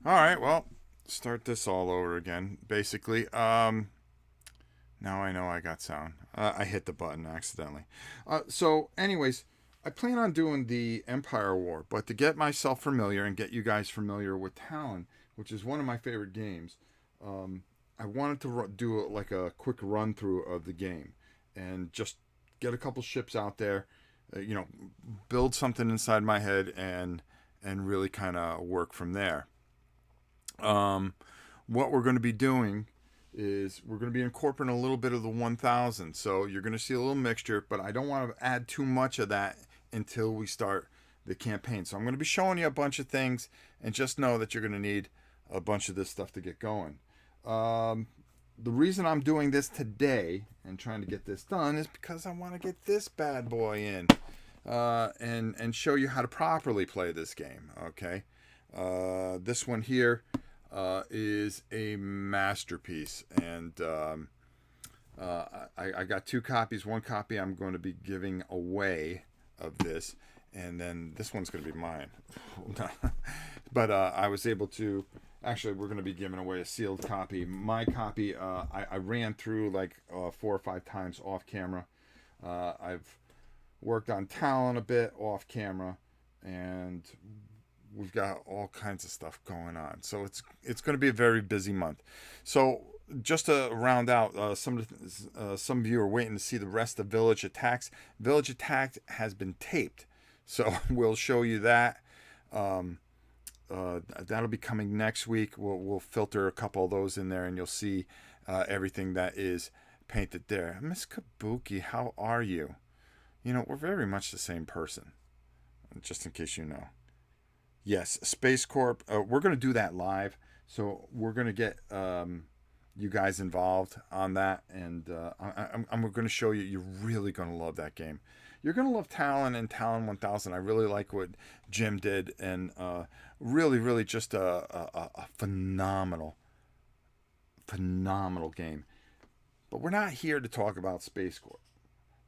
All right, well, start this all over again. Basically, now I know I got sound. I hit the button accidentally. Anyways, I plan on doing the Empire War, but to get myself familiar and get you guys familiar with Talon, which is one of my favorite games, um, I wanted to do like a quick run through of the game and just get a couple ships out there, you know, build something inside my head and really kind of work from there. Um, what we're going to be doing is we're going to be incorporating a little bit of the 1000. So you're going to see a little mixture, but I don't want to add too much of that until we start the campaign. So I'm going to be showing you a bunch of things, and just know that you're going to need a bunch of this stuff to get going. Um, the reason I'm doing this today and trying to get this done is because I want to get this bad boy in and show you how to properly play this game. Okay, this one here is a masterpiece, and I got two copies. One copy I'm going to be giving away of this, and then this one's going to be mine. But I was able to. Actually, we're going to be giving away a sealed copy. My copy, I ran through like 4 or 5 times off camera. I've worked on Talon a bit off camera, and we've got all kinds of stuff going on. So it's going to be a very busy month. So just to round out, some of you are waiting to see the rest of Village Attacks. Village Attack has been taped, so we'll show you that. That'll be coming next week. We'll filter a couple of those in there, and you'll see everything that is painted there. Miss Kabuki, how are you? You know, we're very much the same person, just in case you know. Yes, Space Corp. We're going to do that live, so we're going to get you guys involved on that, and I'm going to show you. You're really going to love that game. You're going to love Talon and Talon 1000. I really like what Jim did, and really just a phenomenal game. But we're not here to talk about Space Corp.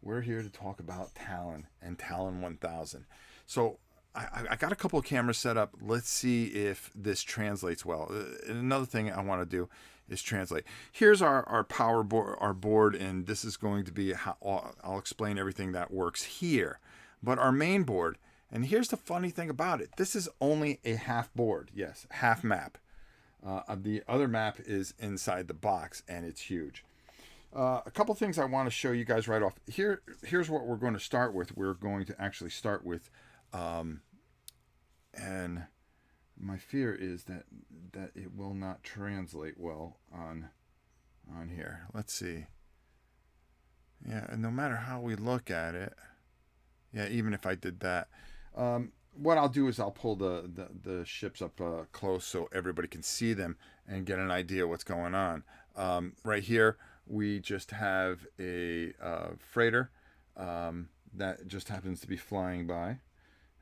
We're here to talk about Talon and Talon 1000. So I got a couple of cameras set up. Let's see if this translates well. And another thing I want to do is translate. Here's our power board, our board, and this is going to be how I'll explain everything that works here. But our main board, and here's the funny thing about it. This is only a half board. Yes, half map. The other map is inside the box, and it's huge. A couple things I want to show you guys right off. Here's what we're going to start with. We're going to actually start with, and my fear is that it will not translate well on here. Let's see. Yeah, and no matter how we look at it, yeah, even if I did that, what I'll do is I'll pull the ships up close so everybody can see them and get an idea what's going on. Right here, we just have a freighter that just happens to be flying by,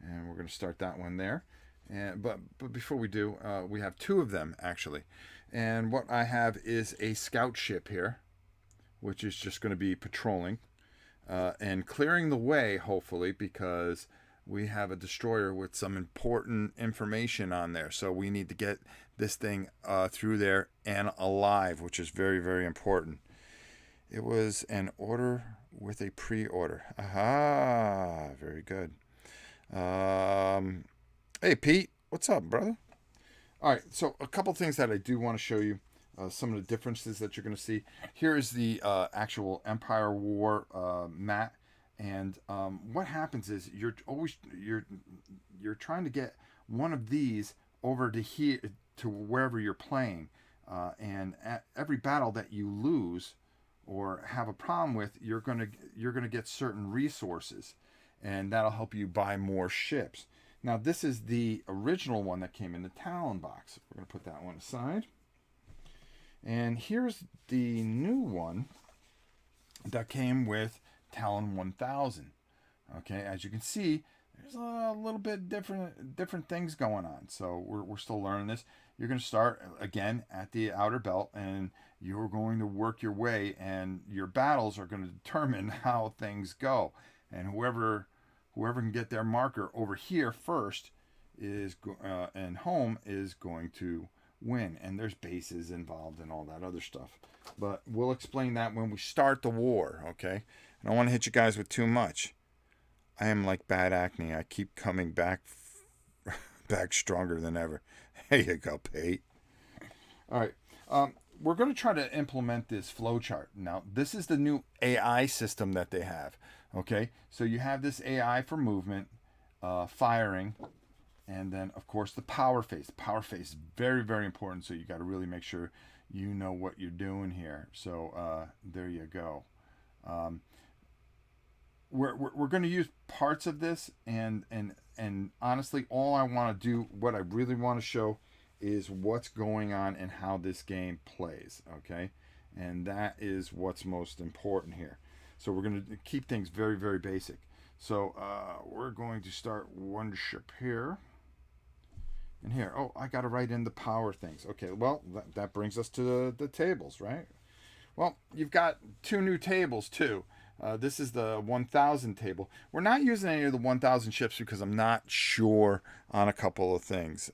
and we're going to start that one there. And but before we do, we have two of them actually, and what I have is a scout ship here, which is just going to be patrolling and clearing the way, hopefully, because we have a destroyer with some important information on there. So we need to get this thing through there and alive, which is very important. It was an order with a pre-order. Aha, very good. Hey, Pete, what's up, brother? All right, so a couple things that I do want to show you. Some of the differences that you're going to see. Here is the actual Empire War mat, and what happens is you're trying to get one of these over to here to wherever you're playing, and at every battle that you lose or have a problem with, you're gonna get certain resources, and that'll help you buy more ships. Now this is the original one that came in the Talon box. We're gonna put that one aside. And here's the new one that came with Talon 1000. Okay, as you can see, there's a little bit different things going on. So we're still learning this. You're going to start again at the outer belt, and you're going to work your way, and your battles are going to determine how things go. And whoever can get their marker over here first and home is going to win. And there's bases involved and all that other stuff. But we'll explain that when we start the war, okay? I don't want to hit you guys with too much. I am like bad acne. I keep coming back stronger than ever. There you go, Pete. All right. We're going to try to implement this flowchart. Now, this is the new AI system that they have. Okay, so you have this AI for movement, firing, and then, of course, the power phase. The power phase is very, very important, so you got to really make sure you know what you're doing here. So there you go. We're going to use parts of this, and honestly, all I want to do, what I really want to show, is what's going on and how this game plays. Okay, and that is what's most important here. So we're going to keep things very, very basic. So we're going to start one ship here. And here, oh, I got to write in the power things. Okay, well, that brings us to the tables, right? Well, you've got two new tables, too. This is the 1000 table. We're not using any of the 1000 ships because I'm not sure on a couple of things.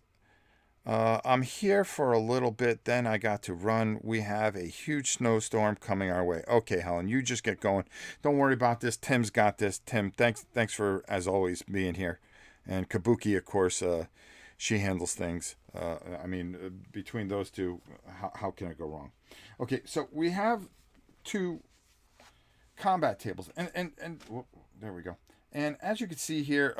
I'm here for a little bit, then I got to run. We have a huge snowstorm coming our way. Okay, Helen, you just get going. Don't worry about this. Tim's got this. Tim, thanks for, as always, being here. And Kabuki, of course, she handles things. Between those two, how can I go wrong? Okay, so we have two combat tables. And there we go. And as you can see here,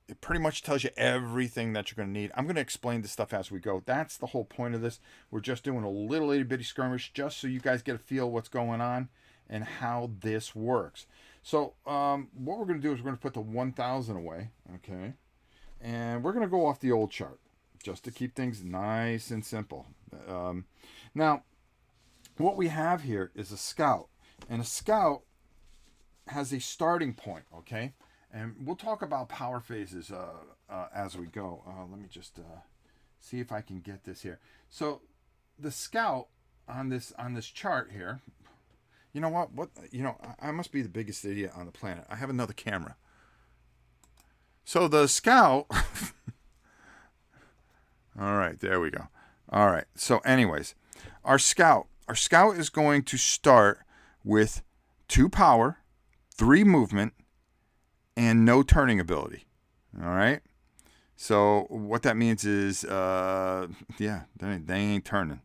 it pretty much tells you everything that you're going to need. I'm going to explain this stuff as we go. That's the whole point of this. We're just doing a little itty bitty skirmish just so you guys get a feel what's going on and how this works. So what we're going to do is we're going to put the 1000 away, okay? And we're going to go off the old chart just to keep things nice and simple. Now, what we have here is a scout. And a scout has a starting point, okay? And we'll talk about power phases as we go. Let me just see if I can get this here. So the scout on this chart here, you know what? I must be the biggest idiot on the planet. I have another camera. So the scout. All right, there we go. All right. So anyways, our scout is going to start with 2 power, 3 movement, and no turning ability. All right. So what that means is, they ain't turning.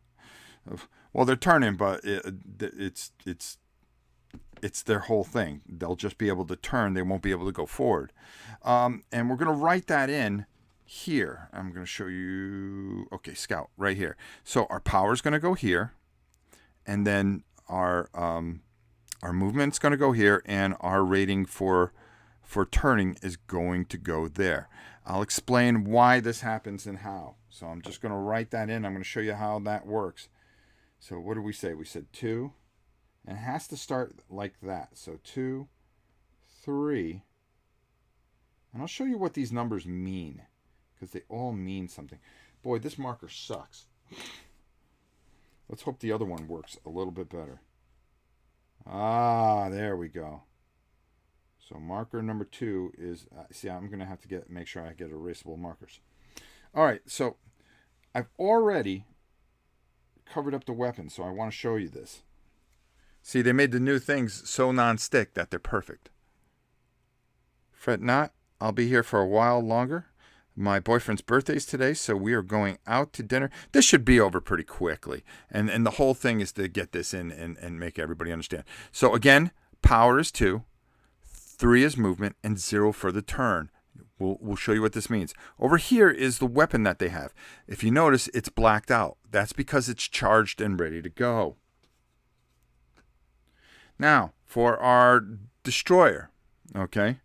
Well, they're turning, but it's their whole thing. They'll just be able to turn. They won't be able to go forward. And we're going to write that in here. I'm going to show you. Okay, scout right here. So our power is going to go here, and then our movement's going to go here, and our rating for turning is going to go there. I'll explain why this happens and how. So I'm just going to write that in. I'm going to show you how that works. So what did we say? We said 2. And it has to start like that. So 2, 3. And I'll show you what these numbers mean, because they all mean something. Boy, this marker sucks. Let's hope the other one works a little bit better. Ah, there we go. So marker number 2 is, see, I'm going to have to make sure I get erasable markers. All right, so I've already covered up the weapon, so I want to show you this. See, they made the new things so non-stick that they're perfect. Fret not, I'll be here for a while longer. My boyfriend's birthday's today, so we are going out to dinner. This should be over pretty quickly. And the whole thing is to get this in and make everybody understand. So again, power is 2. 3 is movement, and 0 for the turn. We'll show you what this means. Over here is the weapon that they have. If you notice, it's blacked out. That's because it's charged and ready to go. Now, for our destroyer, okay?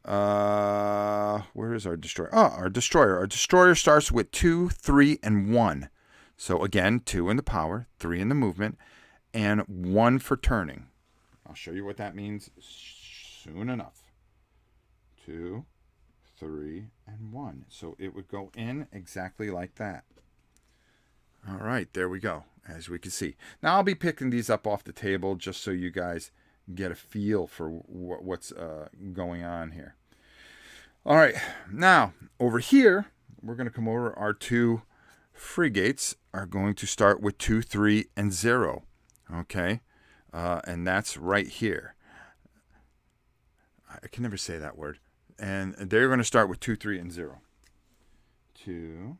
Where is our destroyer? Oh, our destroyer. Our destroyer starts with 2, 3, and 1. So again, 2 in the power, 3 in the movement, and 1 for turning. I'll show you what that means soon enough. 2, 3, and 1. So it would go in exactly like that. All right, there we go, as we can see. Now I'll be picking these up off the table just so you guys get a feel for what's going on here. All right, now over here, we're going to come over. Our two frigates are going to start with 2, 3, and 0. Okay, and that's right here. I can never say that word. And they're going to start with 2, 3, and 0. 2,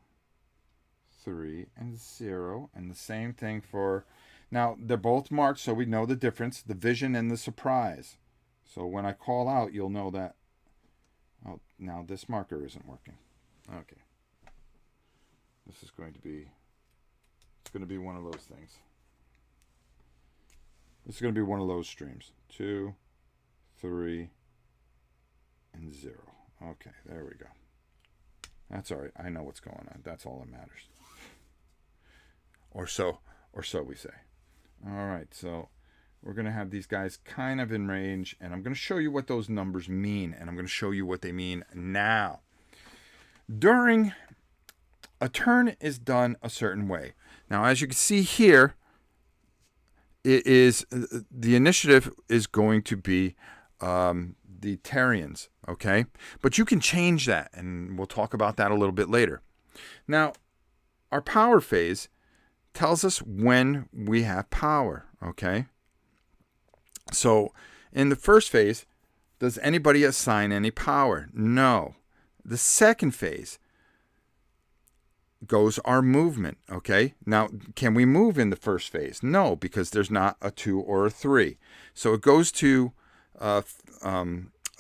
3, and 0. And the same thing for... Now, they're both marked, so we know the difference. The vision and the surprise. So when I call out, you'll know that... Oh, now this marker isn't working. Okay. This is going to be... It's going to be one of those things. This is going to be one of those streams. 2, 3, and 0. Okay, there we go. That's all right. I know what's going on. That's all that matters. Or so we say. All right, so we're going to have these guys kind of in range, and I'm going to show you what those numbers mean, and I'm going to show you what they mean now. During a turn is done a certain way. Now, as you can see here, it is the initiative is going to be the Terrians, okay? But you can change that, and we'll talk about that a little bit later. Now, our power phase tells us when we have power, okay? So, in the first phase, does anybody assign any power? No. The second phase goes our movement, okay? Now, can we move in the first phase? No, because there's not a 2 or a 3. So it goes to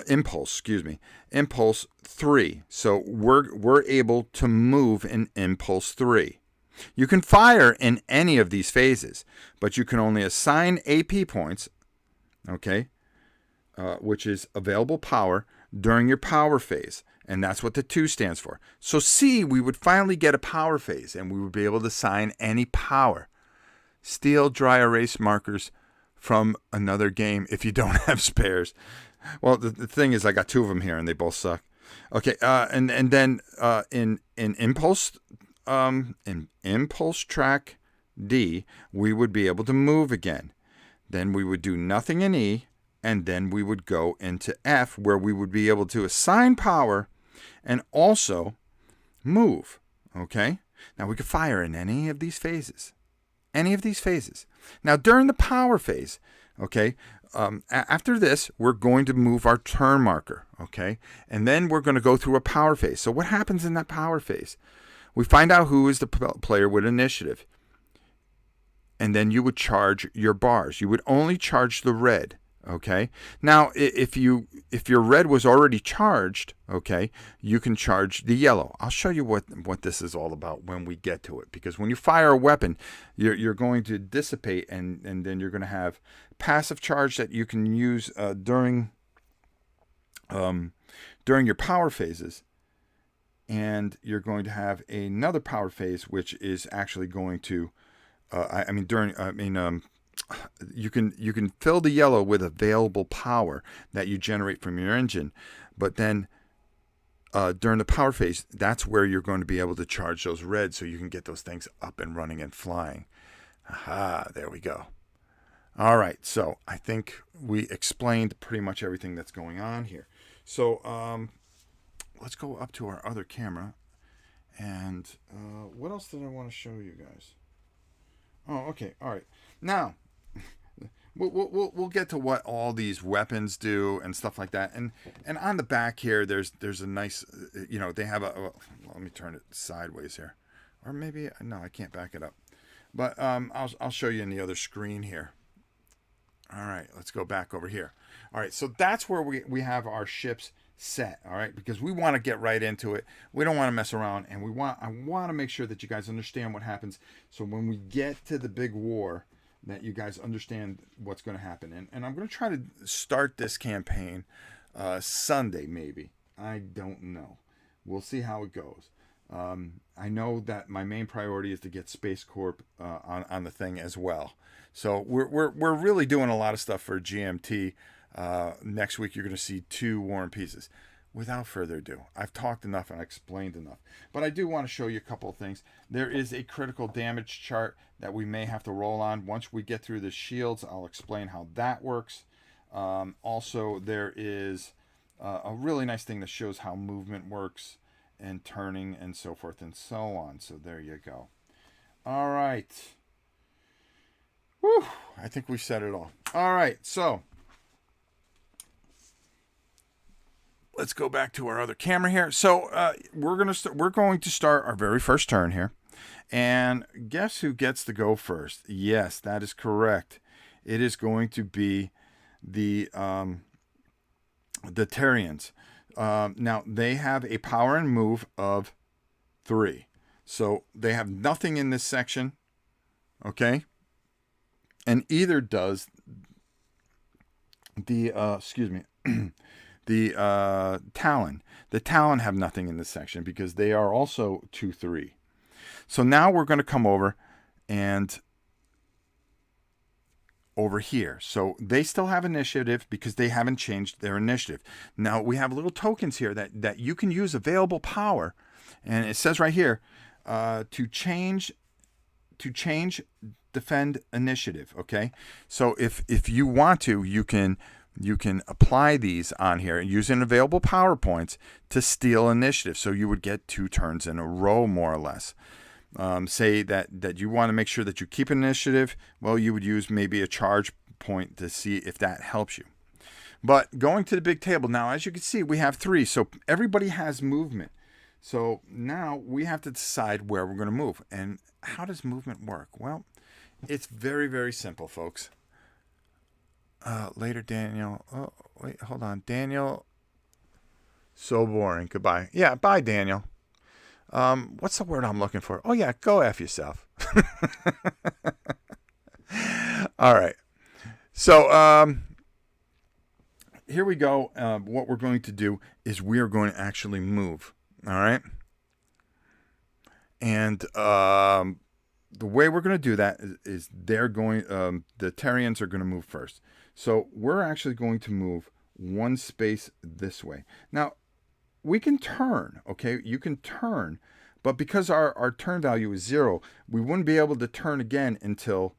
impulse 3. So we're able to move in impulse 3. You can fire in any of these phases, but you can only assign AP points, okay, which is available power during your power phase. And that's what the 2 stands for. So C, we would finally get a power phase, and we would be able to assign any power. Steal dry erase markers from another game if you don't have spares. Well, the thing is, I got 2 of them here, and they both suck. Okay, and then in impulse track D, we would be able to move again. Then we would do nothing in E, and then we would go into F, where we would be able to assign power and also move, okay? Now, we could fire in any of these phases. Any of these phases. Now, during the power phase, okay, after this, we're going to move our turn marker, okay? And then we're going to go through a power phase. So what happens in that power phase? We find out who is the player with initiative. And then you would charge your bars. You would only charge the red. Okay. Now, if your red was already charged, okay, you can charge the yellow. I'll show you what this is all about when we get to it. Because when you fire a weapon, you're going to dissipate, and then you're going to have passive charge that you can use during your power phases, and you're going to have another power phase, which is actually going to, you can fill the yellow with available power that you generate from your engine, but then during the power phase, that's where you're going to be able to charge those reds so you can get those things up and running and flying. Aha, there we go. All right, so I think we explained pretty much everything that's going on here. So let's go up to our other camera, and what else did I want to show you guys? Oh, okay, all right. Now, we'll get to what all these weapons do and stuff like that. And on the back here, there's a nice, they have let me turn it sideways here, or maybe no, I can't back it up. But I'll show you in the other screen here. All right, let's go back over here. All right, so that's where we have our ships set. All right, because we want to get right into it. We don't want to mess around, and I want to make sure that you guys understand what happens. So when we get to the big war, that you guys understand what's going to happen. And I'm going to try to start this campaign Sunday, maybe. I don't know. We'll see how it goes. I know that my main priority is to get Space Corp on the thing as well. So we're really doing a lot of stuff for GMT. Next week, you're going to see 2 War and Pieces. Without further ado, I've talked enough and I explained enough. But I do want to show you a couple of things. There is a critical damage chart that we may have to roll on. Once we get through the shields, I'll explain how that works. Also, there is a really nice thing that shows how movement works and turning and so forth and so on. So there you go. All right. Whew, I think we said it all. All right, so let's go back to our other camera here. So we're going to start our very first turn here, and guess who gets to go first? Yes, that is correct. It is going to be the Tarians. Now they have a power and move of 3, so they have nothing in this section. Okay, and either does the the Talon. The Talon have nothing in this section because they are also 2/3. So now we're going to come over and over here. So they still have initiative because they haven't changed their initiative. Now we have little tokens here that you can use available power, and it says right here to change defend initiative. Okay, so if you want to, you can apply these on here using available power points to steal initiative. So you would get 2 turns in a row, more or less. Say that you want to make sure that you keep initiative. Well, you would use maybe a charge point to see if that helps you. But going to the big table now, as you can see, we have 3. So everybody has movement. So now we have to decide where we're going to move. And how does movement work? Well, it's very, very simple, folks. Later, Daniel. Oh, wait, hold on. Daniel. So boring. Goodbye. Yeah, bye, Daniel. What's the word I'm looking for? Oh, yeah, go F yourself. All right. So here we go. What we're going to do is we are going to actually move. All right. And the way we're going to do that is they're going, the Tarians are going to move first. So we're actually going to move 1 space this way. Now, we can turn, okay? You can turn, but because our turn value is 0, we wouldn't be able to turn again until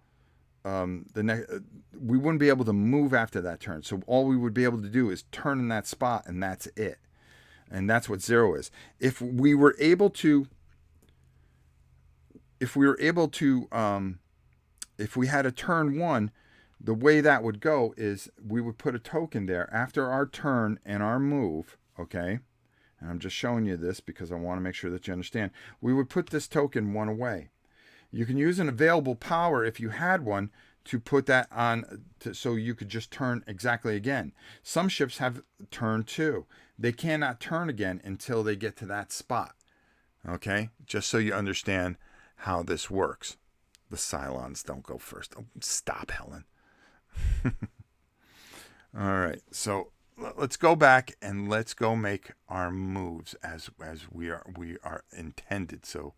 we wouldn't be able to move after that turn. So all we would be able to do is turn in that spot, and that's it. And that's what 0 is. If we had a turn 1, the way that would go is we would put a token there after our turn and our move, okay? And I'm just showing you this because I want to make sure that you understand. We would put this token 1 away. You can use an available power if you had one to put that on so you could just turn exactly again. Some ships have turn 2. They cannot turn again until they get to that spot, okay? Just so you understand how this works. The Cylons don't go first. Oh, stop, Helen. All right, so let's go back and let's go make our moves as we are intended. So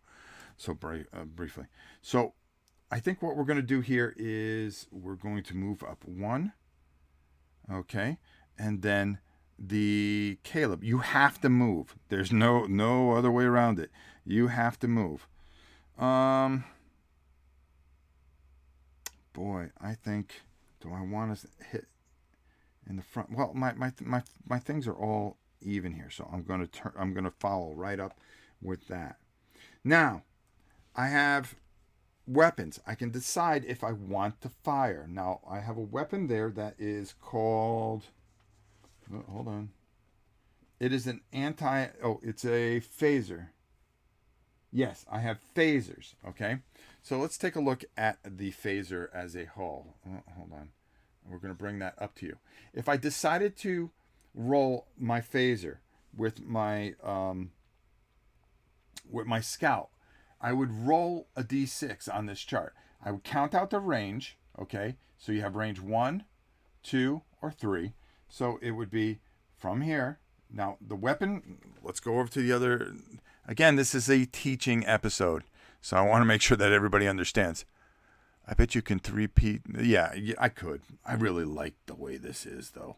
briefly. So I think what we're going to do here is we're going to move up 1. Okay, and then the Caleb. You have to move. There's no other way around it. You have to move. Boy, I think. Do I want to hit in the front? Well, my things are all even here, so I'm going to follow right up with that. Now, I have weapons. I can decide if I want to fire. Now, I have a weapon there that is called. Oh, hold on. It is an it's a phaser. Yes, I have phasers. Okay, so let's take a look at the phaser as a whole. Oh, hold on. We're going to bring that up to you. If I decided to roll my phaser with my scout, I would roll a d6 on this chart. I would count out the range. Okay, so you have range 1, 2, or 3. So it would be from here. Now the weapon. Let's go over to the other. Again, this is a teaching episode, so I want to make sure that everybody understands. I bet you can 3P. Yeah, I could. I really like the way this is, though.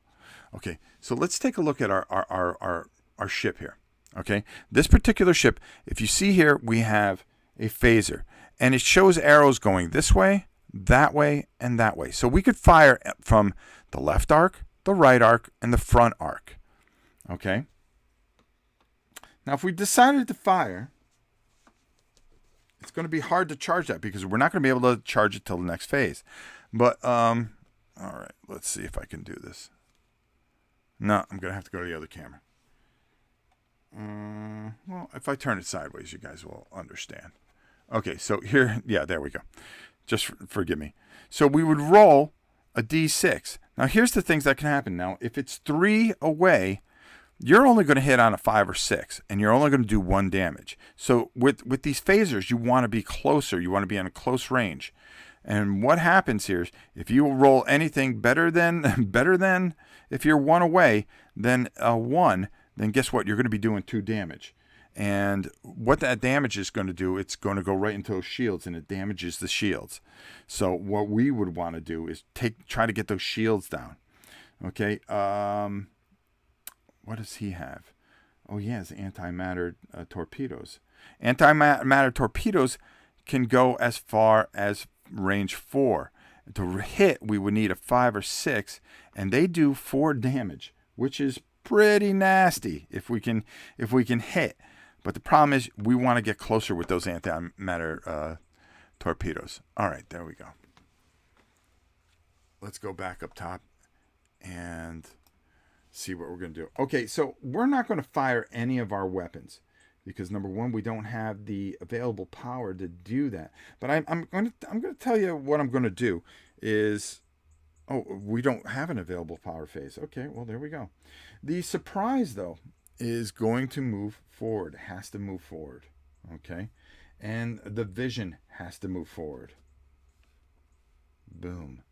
Okay, so let's take a look at our ship here. Okay, this particular ship, if you see here, we have a phaser, and it shows arrows going this way, and that way. So we could fire from the left arc, the right arc, and the front arc. Okay. Now, if we decided to fire, it's going to be hard to charge that because we're not going to be able to charge it till the next phase. But, all right, let's see if I can do this. No, I'm going to have to go to the other camera. Well, if I turn it sideways, you guys will understand. Okay, so here, yeah, there we go. Just forgive me. So we would roll a D6. Now, here's the things that can happen. Now, if it's 3 away, you're only going to hit on a 5 or 6, and you're only going to do 1 damage. So with these phasers, you want to be closer. You want to be in a close range. And what happens here is if you roll anything better than if you're 1 away, then a 1, then guess what? You're going to be doing 2 damage. And what that damage is going to do, it's going to go right into those shields, and it damages the shields. So what we would want to do is try to get those shields down. Okay. What does he have? Oh, he has antimatter torpedoes. Antimatter torpedoes can go as far as range 4. To hit, we would need a 5 or 6, and they do 4 damage, which is pretty nasty if we can hit. But the problem is we want to get closer with those antimatter torpedoes. All right, there we go. Let's go back up top and see what we're going to do. Okay, so we're not going to fire any of our weapons because number one, we don't have the available power to do that. But I'm going to tell you what I'm going to do is, oh, we don't have an available power phase. Okay, well, there we go. The surprise, though, is going to move forward. It has to move forward. Okay, and the vision has to move forward. Boom.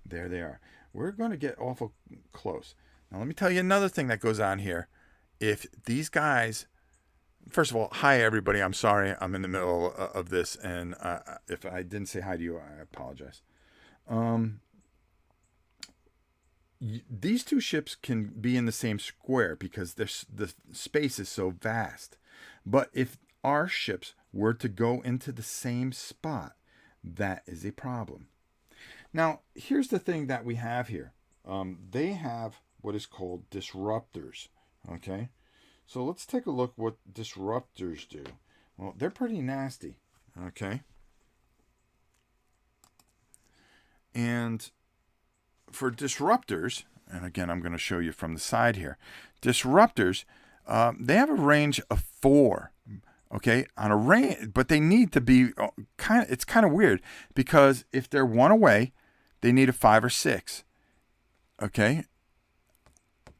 There they are. We're going to get awful close. Now, let me tell you another thing that goes on here. If these guys, first of all, hi, everybody. I'm sorry. I'm in the middle of this. And if I didn't say hi to you, I apologize. These two ships can be in the same square because the space is so vast. But if our ships were to go into the same spot, that is a problem. Now, here's the thing that we have here. They have what is called disruptors. Okay, so let's take a look what disruptors do. Well, they're pretty nasty. Okay, and for disruptors, and again, I'm going to show you from the side here. Disruptors, they have a range of 4. Okay, on a range, but they need to be it's kind of weird because if they're 1 away, they need a 5 or 6. Okay,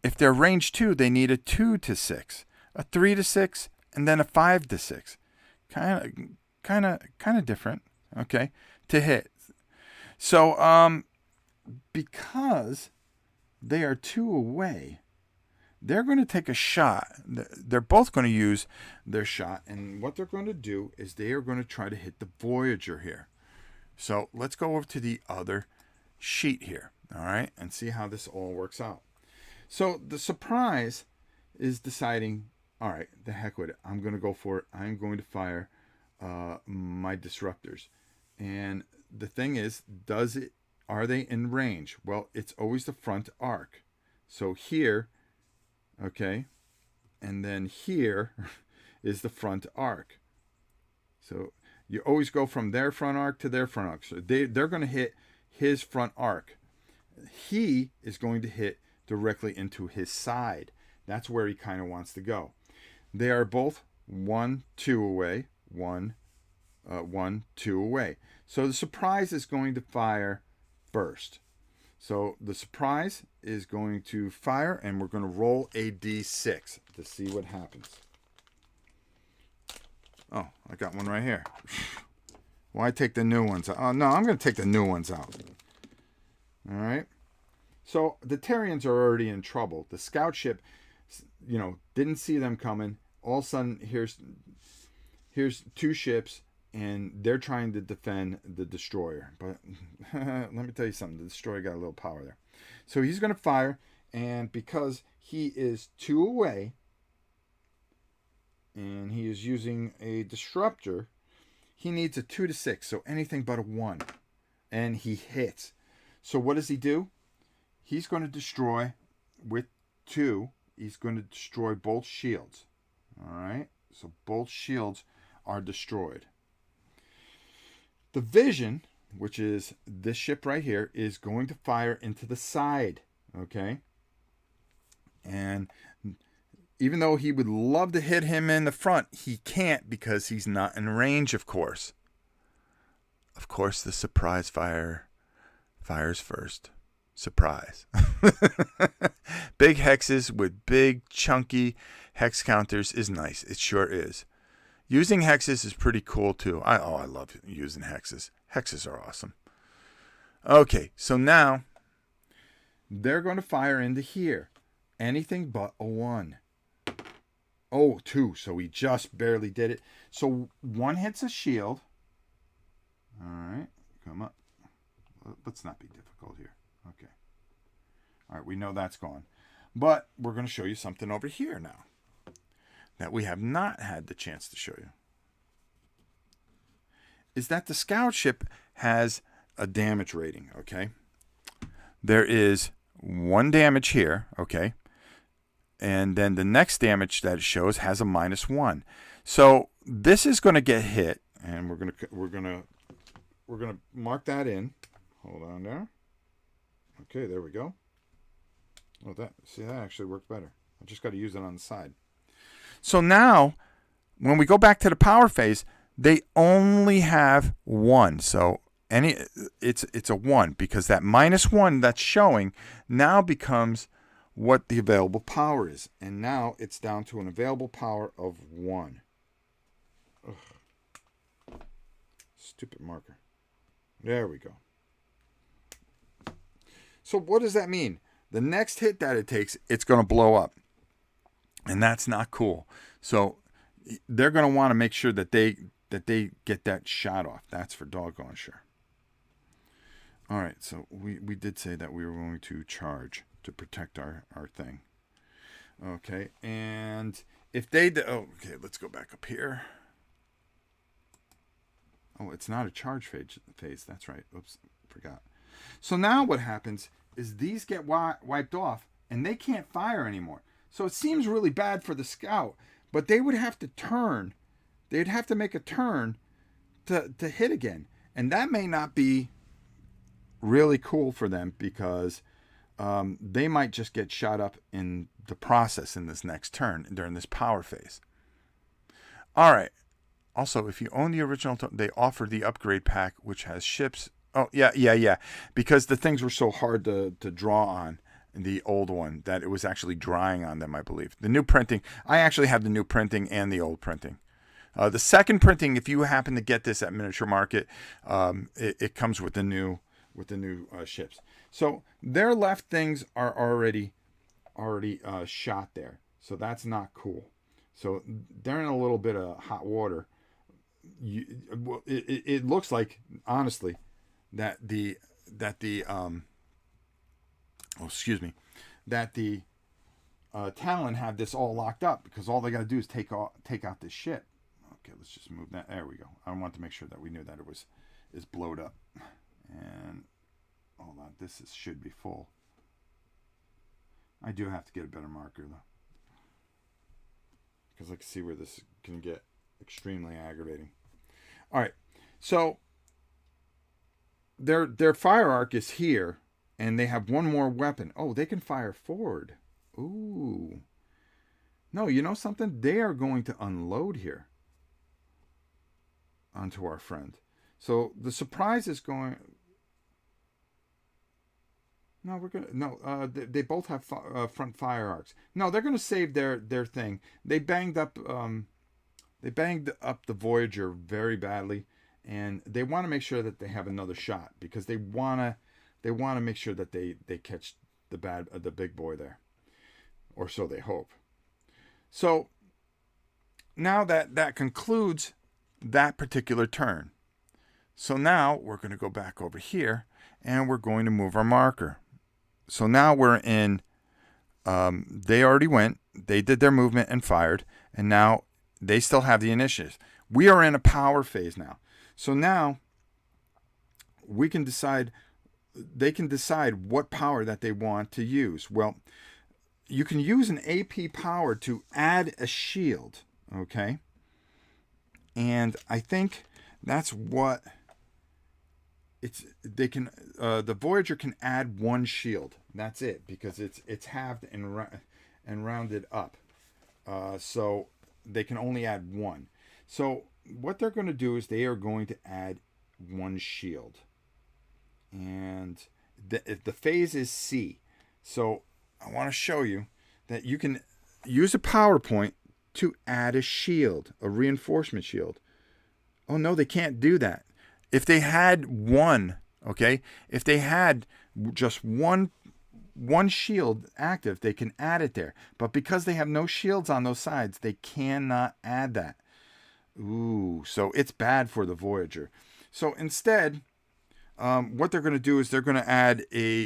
if they're range 2, they need a 2 to 6, a 3 to 6, and then a 5 to 6. Kind of different. Okay, to hit. So because they are 2 away, they're going to take a shot. They're both going to use their shot. And what they're going to do is they are going to try to hit the Voyager here. So let's go over to the other sheet here. All right. And see how this all works out. So the surprise is deciding, all right, the heck with it. I'm going to go for it. I'm going to fire my disruptors. And the thing is, are they in range? Well, it's always the front arc. So here, okay, and then here is the front arc. So you always go from their front arc to their front arc. So they're going to hit his front arc. He is going to hit directly into his side. That's where he kind of wants to go. They are both 1, 2 away. 1, 2 away. So the surprise is going to fire first. So the surprise is going to fire, and we're going to roll a D6 to see what happens. Oh, I got one right here. Why take the new ones out? Oh, no, I'm going to take the new ones out. All right. So the Terrians are already in trouble. The scout ship, didn't see them coming. All of a sudden, here's 2 ships, and they're trying to defend the destroyer. But let me tell you something. The destroyer got a little power there. So he's going to fire, and because he is 2 away, and he is using a disruptor, he needs a 2 to 6, so anything but a 1. And he hits. So what does he do? He's going to destroy with 2 he's going to destroy both shields. All right, so both shields are destroyed. The Vision, which is this ship right here, is going to fire into the side. Okay, and even though he would love to hit him in the front, he can't because he's not in range, of course. Of course, the surprise fire fires first. Surprise. Big hexes with big, chunky hex counters is nice. It sure is. Using hexes is pretty cool, too. I love using hexes. Hexes are awesome. Okay, so now they're going to fire into here. Anything but a 1. Oh, 2. So he just barely did it. So 1 hits a shield. All right. Come up. Let's not be difficult here. Okay. All right. We know that's gone. But we're going to show you something over here now that we have not had the chance to show you. Is that the scout ship has a damage rating. Okay. There is 1 damage here. Okay. And then the next damage that it shows has a -1. So this is going to get hit, and we're gonna mark that in. Hold on there. Okay, there we go. Oh, that actually worked better. I just got to use it on the side. So now, when we go back to the power phase, they only have 1. So it's a 1 because that -1 that's showing now becomes what the available power is. And now it's down to an available power of 1. Ugh. Stupid marker. There we go. So what does that mean? The next hit that it takes, it's going to blow up. And that's not cool. So they're going to want to make sure that they get that shot off. That's for doggone sure. All right, so we did say that we were going to charge to protect our thing. Okay, and if they... okay, let's go back up here. Oh, it's not a charge phase. That's right. Oops, forgot. So now what happens is these get wiped off, and they can't fire anymore. So it seems really bad for the scout, but they would have to turn. They'd have to make a turn to hit again. And that may not be really cool for them because they might just get shot up in the process in this next turn during this power phase. All right. Also, if you own the original, they offer the upgrade pack, which has ships. Oh, yeah. Because the things were so hard to draw on in the old one that it was actually drying on them, I believe. The new printing, I actually have the new printing and the old printing. The second printing, if you happen to get this at Miniature Market, it comes with the new ships. So their left things are already shot there. So that's not cool. So they're in a little bit of hot water. It looks like, honestly, that the Talon have this all locked up because all they got to do is take out this ship. Okay, let's just move that. There we go. I want to make sure that we knew that is blowed up. And hold on, this should be full. I do have to get a better marker though, because I can see where this can get extremely aggravating. All right, so their fire arc is here, and they have one more weapon. Oh, they can fire forward. Ooh. No, you know something? They are going to unload here onto our friend. So the surprise is going... they both have front fire arcs. No, they're going to save their thing. They banged up the Voyager very badly, and they want to make sure that they have another shot because they want to make sure that they catch the big boy there, or so they hope. So now that concludes that particular turn. So now we're going to go back over here, and we're going to move our marker. So now we're in, they already went, they did their movement and fired, and now they still have the initiative. We are in a power phase now. So now we can decide, they can decide what power that they want to use. Well, you can use an AP power to add a shield, okay? And I think that's what they can the Voyager can add one shield. That's it, because it's halved and rounded up. So they can only add one. So what they're going to do is they are going to add one shield. And the phase is C. So I want to show you that you can use a PowerPoint to add a shield, a reinforcement shield. Oh no, they can't do that. If they had one, okay, if they had just one shield active, they can add it there. But because they have no shields on those sides, they cannot add that. Ooh, so it's bad for the Voyager. So instead, what they're going to do is they're going to add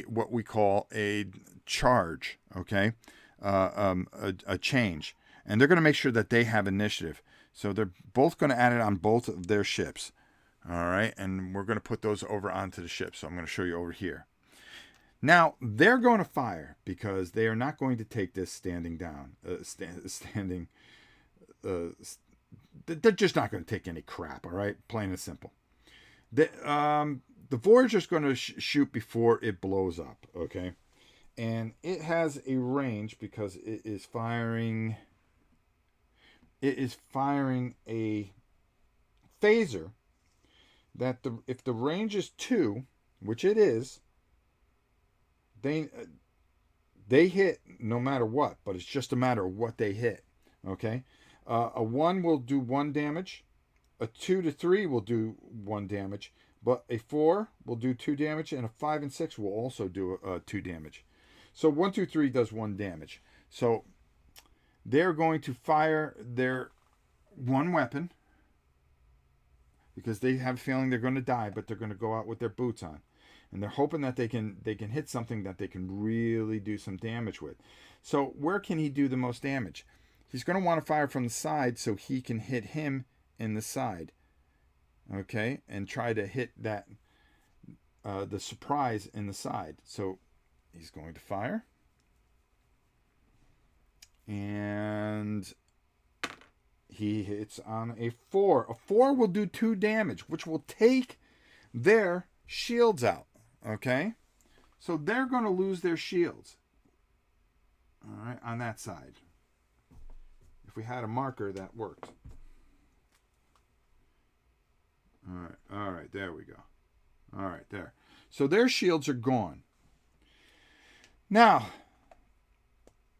what we call a charge, okay, a change, and they're going to make sure that they have initiative. So they're both going to add it on both of their ships, all right, and we're going to put those over onto the ship. So I'm going to show you over here. Now they're going to fire because they are not going to take this standing down, they're just not going to take any crap, all right, plain and simple. The Voyager's going to shoot before it blows up, okay? And it has a range because it is firing a phaser that if the range is 2, which it is, they hit no matter what, but it's just a matter of what they hit, okay? A 1 will do 1 damage, a 2 to 3 will do 1 damage, but a 4 will do 2 damage, and a 5 and 6 will also do 2 damage. So 1, 2, 3 does 1 damage. So they're going to fire their one weapon because they have a feeling they're going to die, but they're going to go out with their boots on. And they're hoping that they can hit something that they can really do some damage with. So where can he do the most damage? He's going to want to fire from the side so he can hit him in the side. Okay, and try to hit that the surprise in the side. So he's going to fire, and he hits on a 4. A 4 will do 2 damage, which will take their shields out. Okay, so they're going to lose their shields. All right, on that side. If we had a marker, that worked. All right, there we go. All right, there. So their shields are gone. Now,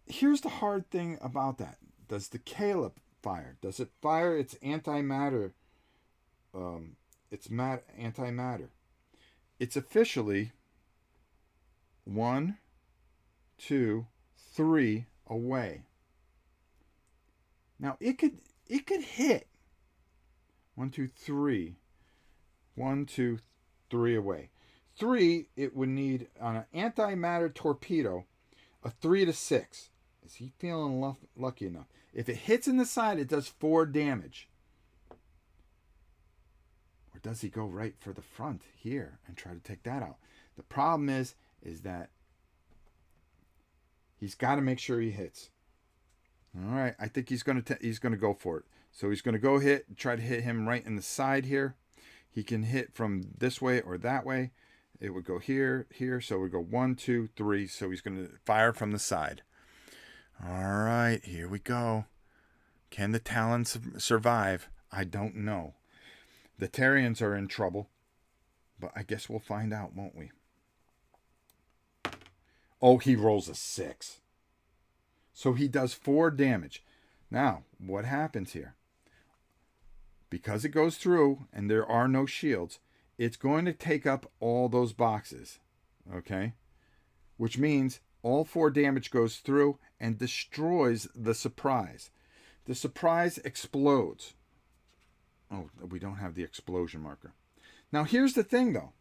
here's the hard thing about that. Does the Caleb fire? Does it fire its antimatter? Antimatter. It's officially 1, 2, 3 away. Now it could hit 1, 2, 3. 1, 2, 3 away. 3, it would need on an antimatter torpedo a 3 to 6. Is he feeling lucky enough? If it hits in the side, it does 4 damage. Or does he go right for the front here and try to take that out? The problem is that he's got to make sure he hits. All right, I think he's going to go for it. So he's going to try to hit him right in the side here. He can hit from this way or that way. It would go here. So it would go 1, 2, 3. So he's going to fire from the side. All right, here we go. Can the Talon survive? I don't know. The Terrians are in trouble, but I guess we'll find out, won't we? Oh, he rolls a 6. So he does 4 damage. Now, what happens here? Because it goes through and there are no shields, it's going to take up all those boxes. Okay? Which means all 4 damage goes through and destroys the surprise. The surprise explodes. Oh, we don't have the explosion marker. Now, here's the thing, though.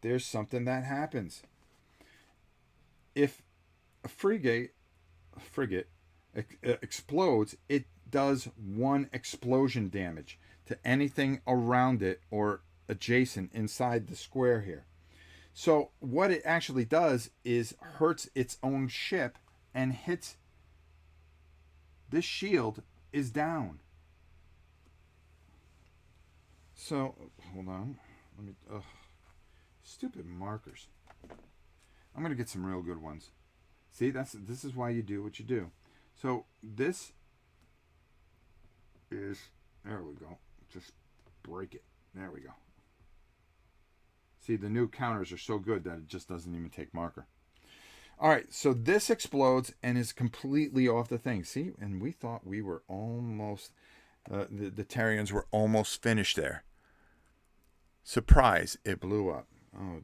There's something that happens. If a frigate explodes, it does 1 explosion damage to anything around it or adjacent inside the square here. So what it actually does is hurts its own ship and hits this shield is down. So, hold on. Let me, stupid markers. I'm going to get some real good ones. See, this is why you do what you do. So, this is, there we go. Just break it. There we go. See, the new counters are so good that it just doesn't even take marker. All right, so this explodes and is completely off the thing. See, and we thought we were almost, the Tarians were almost finished there. Surprise, it blew up. Oh,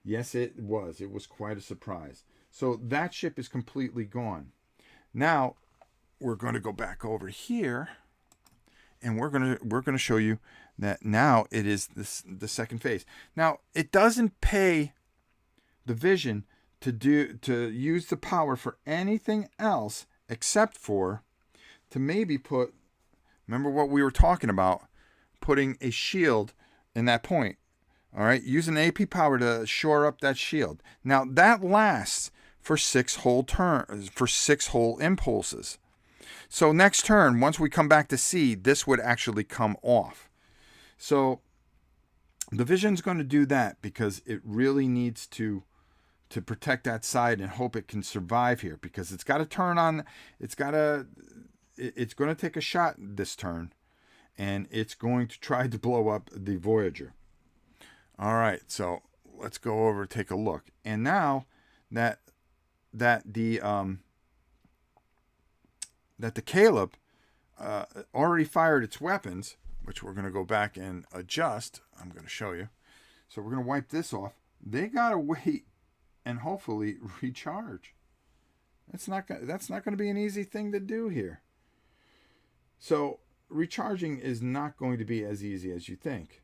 yes, it was. It was quite a surprise. So that ship is completely gone. Now, we're going to go back over here, and we're going to show you that now it is the second phase. Now, it doesn't pay the Vision to use the power for anything else except for to maybe put, remember what we were talking about, putting a shield in that point. All right, use an AP power to shore up that shield. Now that lasts for 6 whole turns, for 6 whole impulses. So next turn, once we come back to sea, this would actually come off. So the Vision's going to do that because it really needs to protect that side and hope it can survive here, because it's got to turn on, it's going to take a shot this turn, and it's going to try to blow up the Voyager. All right, so let's go over and take a look. And now that the Caleb already fired its weapons, which we're going to go back and adjust. I'm going to show you. So we're going to wipe this off. They got to wait and hopefully recharge. That's not going to be an easy thing to do here. So recharging is not going to be as easy as you think.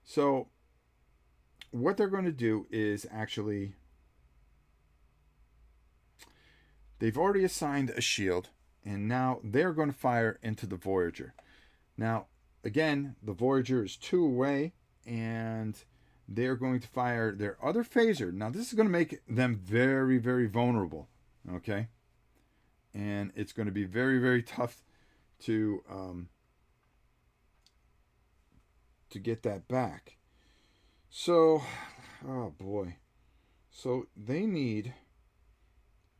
So what they're going to do is actually, they've already assigned a shield, and now they're going to fire into the Voyager. Now, again, the Voyager is 2 away, and they're going to fire their other phaser. Now, this is going to make them very, very vulnerable, okay? And it's going to be very, very tough to get that back. So, oh boy. So they need,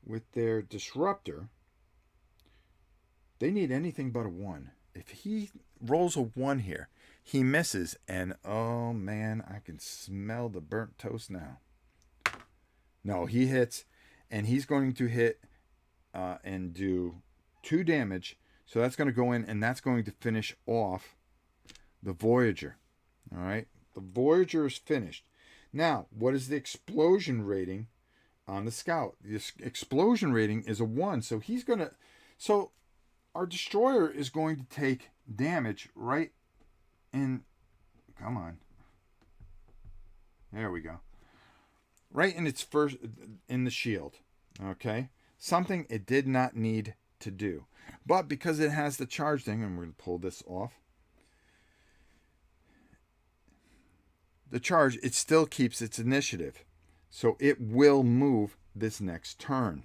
with their Disruptor, they need anything but a 1. If he rolls a 1 here, he misses, and oh man, I can smell the burnt toast now. No, he hits, and he's going to hit and do 2 damage. So that's going to go in, and that's going to finish off the Voyager. All right, the Voyager is finished. Now, what is the explosion rating on the Scout? The explosion rating is a 1, so he's going to, so our destroyer is going to take damage right in, come on, there we go, right in its first, in the shield, okay? Something it did not need to do. But because it has the charge thing, and we're going to pull this off, the charge, it still keeps its initiative. So it will move this next turn.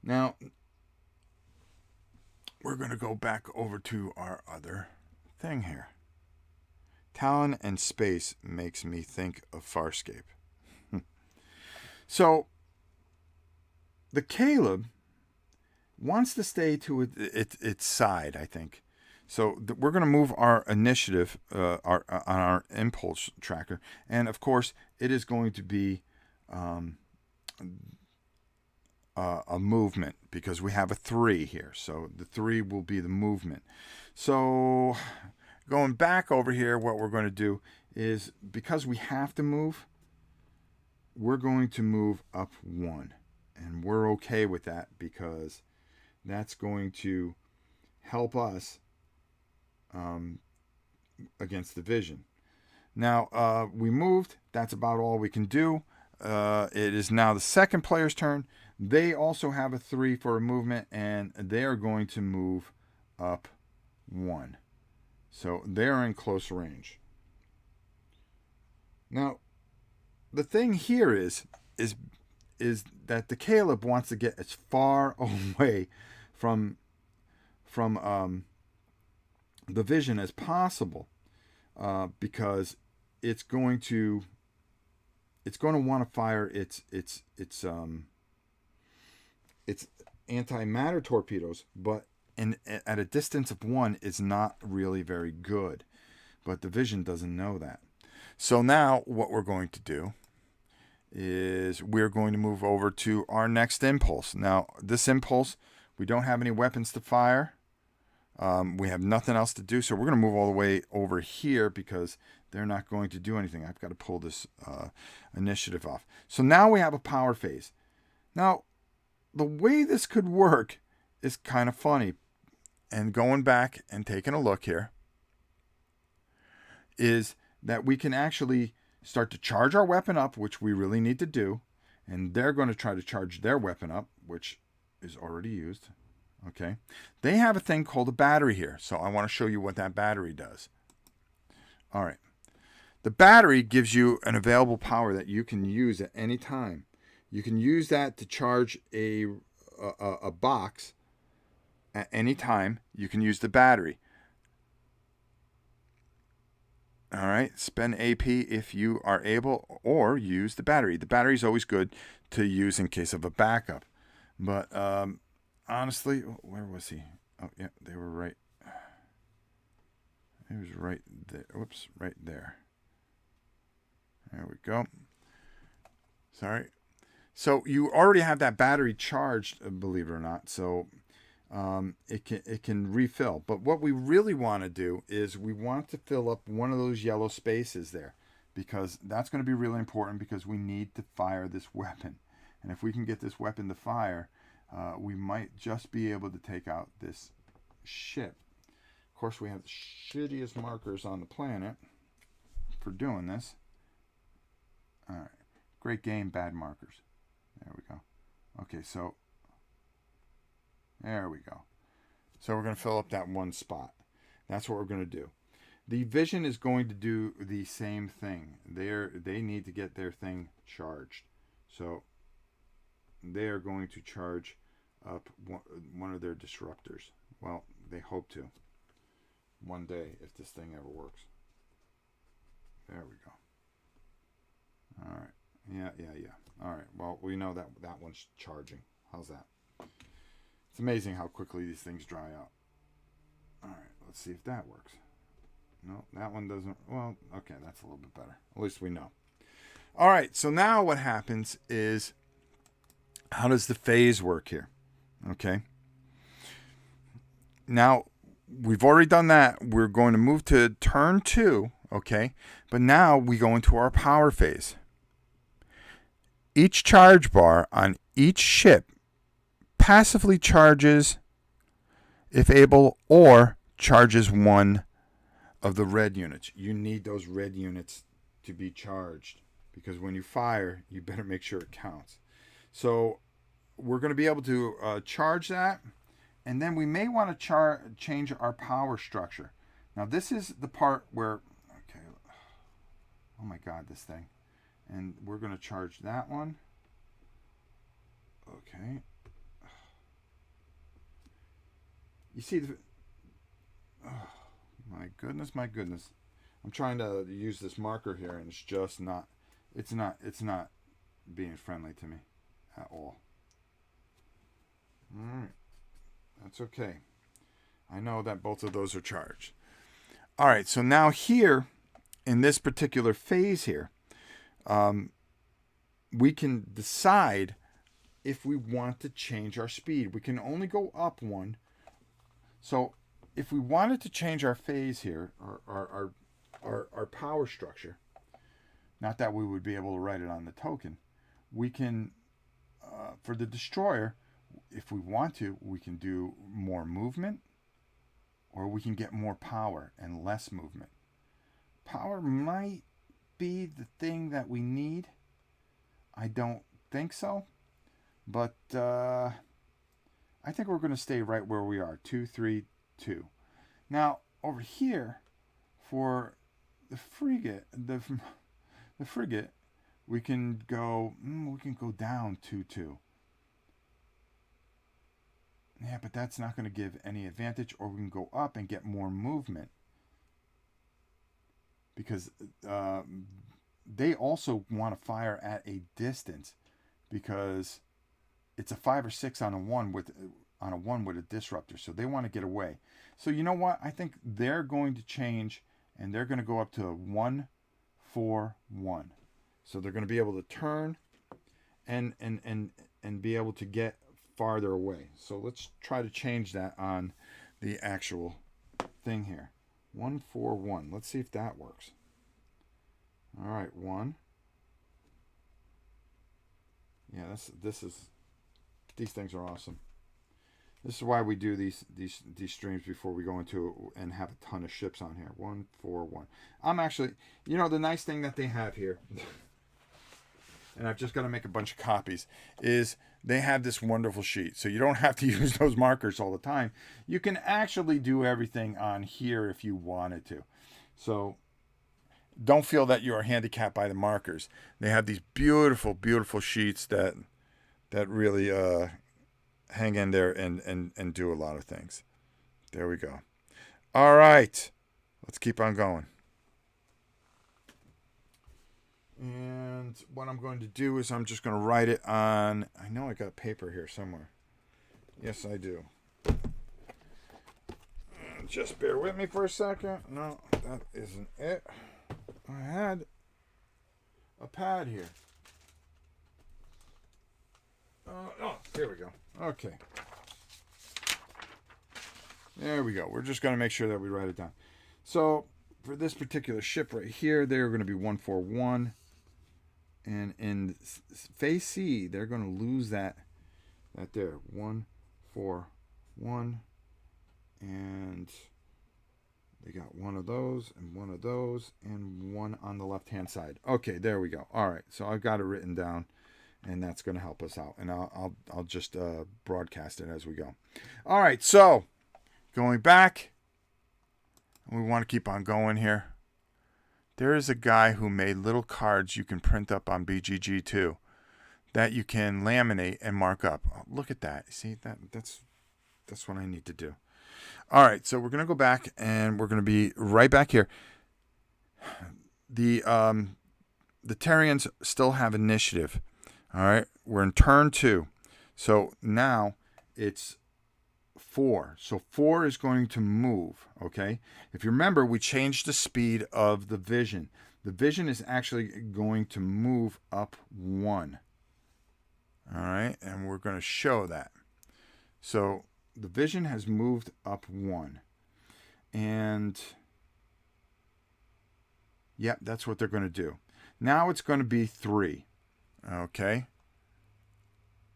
Now, we're going to go back over to our other thing here. Talon and space makes me think of Farscape. So, the Caleb wants to stay to its side, I think. So we're going to move our initiative on our impulse tracker, and of course it is going to be a movement because we have a 3 here. So the 3 will be the movement. So going back over here, what we're going to do is, because we have to move, we're going to move up 1, and we're okay with that because that's going to help us against the Vision. Now, we moved. That's about all we can do. It is now the second player's turn. They also have a 3 for a movement, and they are going to move up 1. So they're in close range. Now, the thing here is is that the Caleb wants to get as far away from the Vision as possible, because it's going to want to fire its antimatter torpedoes, but at a distance of 1 is not really very good. But the Vision doesn't know that. So now what we're going to do is we're going to move over to our next impulse. Now, this impulse, we don't have any weapons to fire. We have nothing else to do, so we're going to move all the way over here because they're not going to do anything. I've got to pull this initiative off. So now we have a power phase. Now, the way this could work is kind of funny. And going back and taking a look here is that we can actually start to charge our weapon up, which we really need to do. And they're going to try to charge their weapon up, which is already used. Okay. They have a thing called a battery here. So I want to show you what that battery does. All right. The battery gives you an available power that you can use at any time. You can use that to charge a box at any time. You can use the battery. All right, spend AP if you are able, or use the battery. The battery is always good to use in case of a backup. But honestly, where was he? Oh, yeah, they were right. He was right there. Whoops, right there. There we go. Sorry. So you already have that battery charged, believe it or not. So it can refill. But what we really want to do is we want to fill up one of those yellow spaces there, because that's going to be really important, because we need to fire this weapon. And if we can get this weapon to fire, we might just be able to take out this ship. Of course, we have the shittiest markers on the planet for doing this. All right. Great game, bad markers. There we go. Okay, so there we go. So we're going to fill up that one spot. That's what we're going to do. The Vision is going to do the same thing. They need to get their thing charged. So they are going to charge up one of their disruptors. Well, they hope to. One day, if this thing ever works. There we go. All right. Yeah. All right. Well, we know that one's charging. How's that? It's amazing how quickly these things dry out. All right. Let's see if that works. No, that one doesn't. Well, okay. That's a little bit better. At least we know. All right. So now what happens is, how does the phase work here? Okay. Now, we've already done that. We're going to move to turn 2. Okay. But now we go into our power phase. Each charge bar on each ship passively charges, if able, or charges one of the red units. You need those red units to be charged, because when you fire, you better make sure it counts. So we're going to be able to charge that, and then we may want to change our power structure. Now this is the part where, okay, oh my God, this thing. And we're going to charge that one. Okay. You see, oh, my goodness. I'm trying to use this marker here, and it's just not, it's not being friendly to me at all. All right. That's okay. I know that both of those are charged. All right. So now here, in this particular phase here, we can decide if we want to change our speed. We can only go up 1. So if we wanted to change our phase here, our power structure, not that we would be able to write it on the token, we can, for the destroyer, if we want to, we can do more movement, or we can get more power and less movement. Power might be the thing that we need. I don't think so, but I think we're going to stay right where we are, 2, 3, 2. Now over here for the frigate, We can go down 2-2. Yeah, but that's not going to give any advantage. Or we can go up and get more movement. Because they also want to fire at a distance. Because it's a 5 or 6 on a 1 with a disruptor. So they want to get away. So you know what? I think they're going to change. And they're going to go up to a 1-4-1. So they're going to be able to turn and be able to get farther away. So let's try to change that on the actual thing here. 1-4-1. Let's see if that works. All right, 1. Yeah, these things are awesome. This is why we do these streams before we go into and have a ton of ships on here. 1-4-1. I'm actually, the nice thing that they have here, and I've just got to make a bunch of copies, is they have this wonderful sheet. So you don't have to use those markers all the time. You can actually do everything on here if you wanted to. So don't feel that you are handicapped by the markers. They have these beautiful, beautiful sheets that really hang in there and do a lot of things. There we go. All right. Let's keep on going. And what I'm going to do is I'm just going to write it on... I know I got paper here somewhere. Yes, I do. Just bear with me for a second. No, that isn't it. I had a pad here. Here we go. Okay. There we go. We're just going to make sure that we write it down. So, for this particular ship right here, they're going to be 1-4-1. And in phase C, they're going to lose that there. 1-4-1. And they got one of those and one of those and one on the left-hand side. Okay, there we go. All right, so I've got it written down. And that's going to help us out. And I'll just broadcast it as we go. All right, so going back. We want to keep on going here. There is a guy who made little cards you can print up on BGG2 that you can laminate and mark up. Oh, look at that. See, that's what I need to do. All right, so we're going to go back and we're going to be right back here. The Terrians still have initiative. All right, we're in turn 2. So now it's 4. So 4 is going to move, okay? If you remember, we changed the speed of the vision. The vision is actually going to move up 1. All right, and we're going to show that. So the vision has moved up 1. And, yep, that's what they're going to do. Now it's going to be 3. Okay,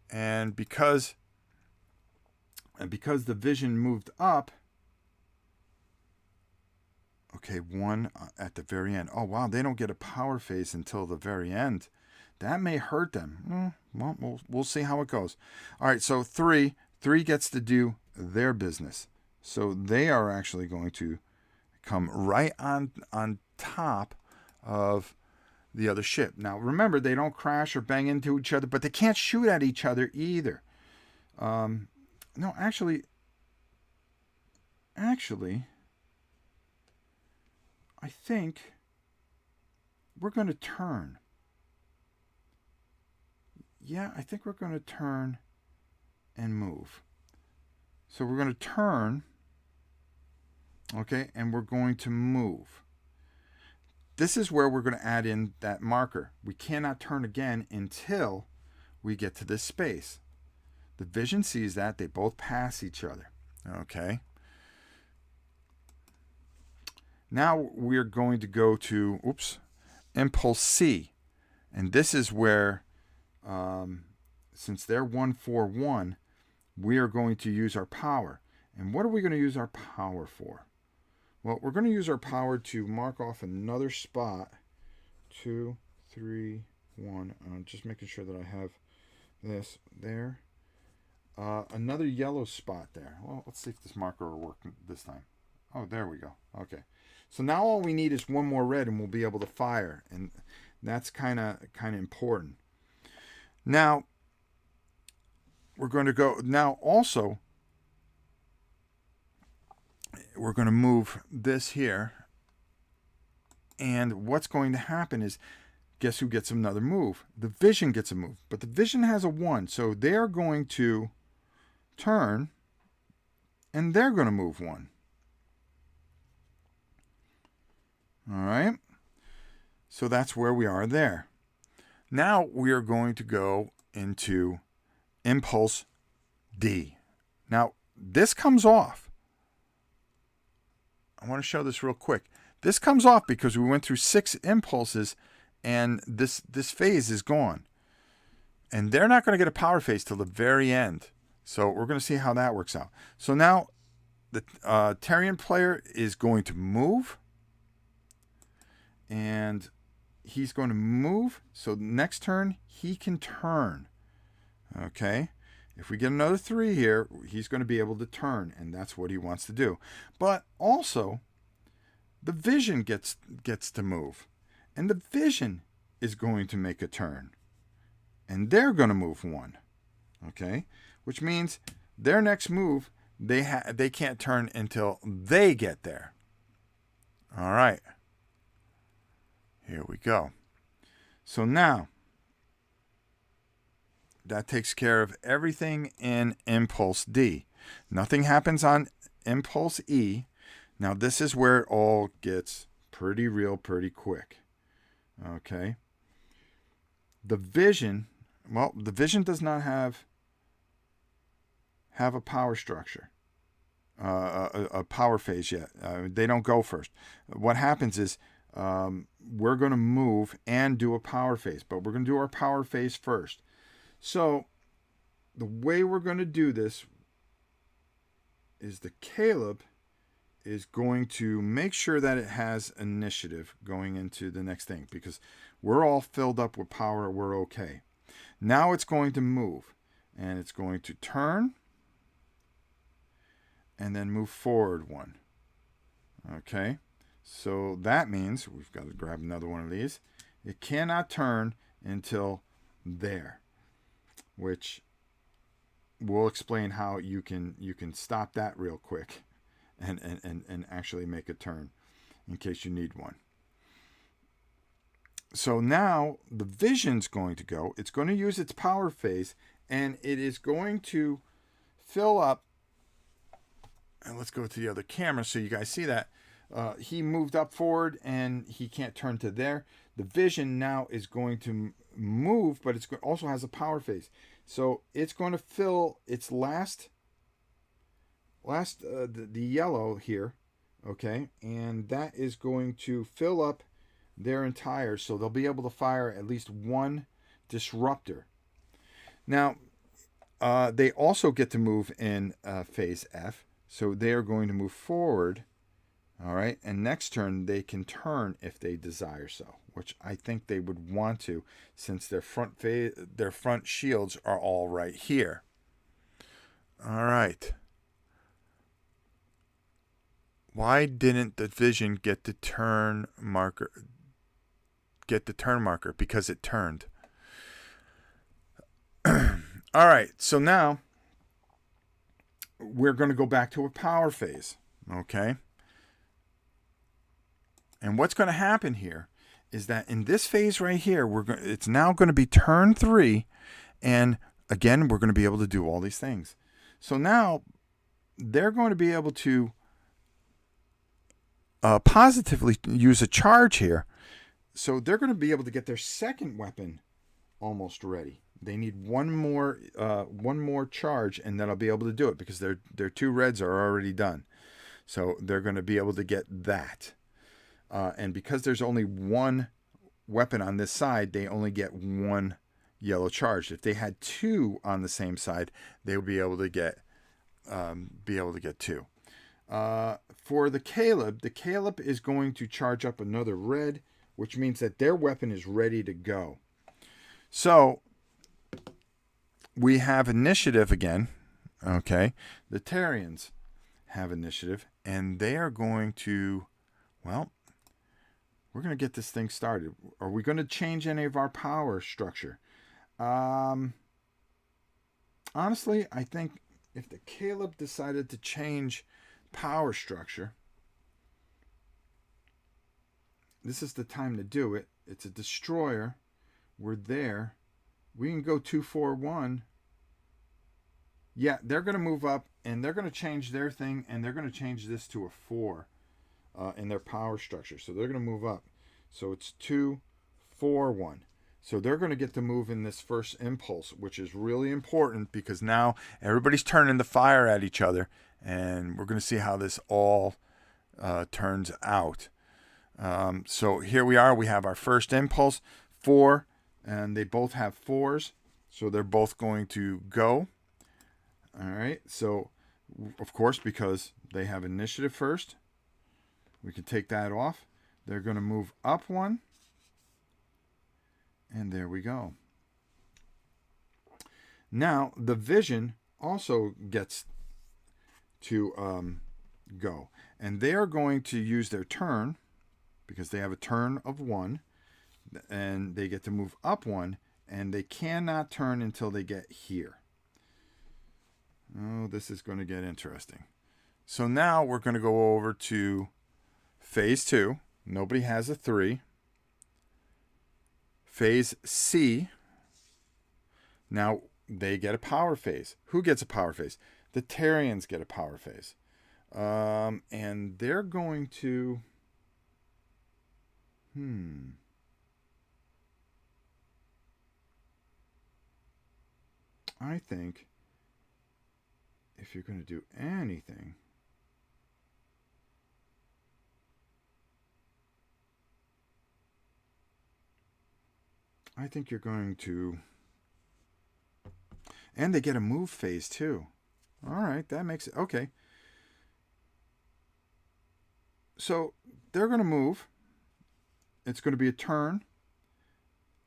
and because the vision moved up, okay, 1 at the very end. Oh wow, they don't get a power phase until the very end. That may hurt them. Well, we'll see how it goes. All right, so 3 gets to do their business. So they are actually going to come right on top of the other ship. Now, remember, they don't crash or bang into each other, but they can't shoot at each other either. No, actually, I think we're going to turn. Yeah, I think we're going to turn and move. So we're going to turn, okay, and we're going to move. This is where we're going to add in that marker. We cannot turn again until we get to this space. The vision sees that. They both pass each other. Okay. Now we're going to go to, impulse C. And this is where, since they're 1-4-1, we are going to use our power. And what are we going to use our power for? Well, we're going to use our power to mark off another spot. 2, 3, 1. I'm just making sure that I have this there. Another yellow spot there. Well, let's see if this marker will work this time. Oh, there we go. Okay. So now all we need is one more red and we'll be able to fire. And That's kind of important. Now, we're going to go, now also, we're going to move this here. And what's going to happen is, guess who gets another move? The Vision gets a move. But the Vision has a 1. So they're going to turn, and they're going to move 1. All right. So that's where we are there. Now we are going to go into Impulse D. Now, this comes off. I want to show this real quick. This comes off because we went through 6 impulses, and this phase is gone. And they're not going to get a power phase till the very end. So we're going to see how that works out. So now the Tarian player is going to move. And he's going to move. So next turn, he can turn. Okay. If we get another 3 here, he's going to be able to turn. And that's what he wants to do. But also, the Vision gets to move. And the Vision is going to make a turn. And they're going to move 1. Okay? Which means their next move, they can't turn until they get there. All right. Here we go. So now, that takes care of everything in Impulse D. Nothing happens on Impulse E. Now, this is where it all gets pretty real pretty quick. Okay. The Vision, well, the Vision does not have a power structure, a power phase yet. They don't go first. What happens is we're going to move and do a power phase, but we're going to do our power phase first. So the way we're going to do this is the Caleb is going to make sure that it has initiative going into the next thing, because we're all filled up with power. We're okay. Now it's going to move, and it's going to turn and then move forward 1. Okay. So that means we've got to grab another one of these. It cannot turn until there, which we'll explain how you can stop that real quick and actually make a turn in case you need one. So now the Vision's going to go. It's going to use its power phase, and it is going to fill up. And let's go to the other camera so you guys see that. He moved up forward, and he can't turn to there. The Vision now is going to move, but it also has a power phase. So it's going to fill its last the yellow here, okay? And that is going to fill up their entire, so they'll be able to fire at least 1 disruptor. Now, they also get to move in phase F, so they are going to move forward. All right, and next turn they can turn if they desire so, which I think they would want to, since their front shields are all right here. All right. Why didn't the Vision get the turn marker? Because it turned. All right, so now we're going to go back to a power phase. Okay. And what's going to happen here is that in this phase right here, it's now going to be turn 3. And again, we're going to be able to do all these things. So now they're going to be able to positively use a charge here. So they're going to be able to get their second weapon almost ready. They need one more charge, and then I'll be able to do it, because their 2 reds are already done. So they're going to be able to get that. And because there's only 1 weapon on this side, they only get 1 yellow charge. If they had 2 on the same side, they would be able to get 2. For the Caleb is going to charge up another red, which means that their weapon is ready to go. So we have initiative again. Okay, the Tarians have initiative, and they are going to, well, we're going to get this thing started. Are we going to change any of our power structure? Honestly, I think if the Caleb decided to change power structure, this is the time to do it. It's a destroyer. We're there. We can go 2-4-1. Yeah, they're going to move up, and they're going to change their thing, and they're going to change this to a 4 in their power structure. So they're going to move up. So it's 2-4-1. So they're going to get to move in this first impulse, which is really important because now everybody's turning the fire at each other, and we're going to see how this all turns out. So here we are. We have our first impulse, 4, and they both have 4s. So they're both going to go. All right. So, of course, because they have initiative first, we can take that off. They're going to move up 1. And there we go. Now, the vision also gets to go. And they are going to use their turn, because they have a turn of 1. And they get to move up 1. And they cannot turn until they get here. Oh, this is going to get interesting. So now we're going to go over to phase 2. Nobody has a 3. Phase C. Now they get a power phase. Who gets a power phase? The Terrians get a power phase. And they're going to... I think if you're going to do anything... I think you're going to... And they get a move phase too. All right, that makes it... Okay. So they're going to move. It's going to be a turn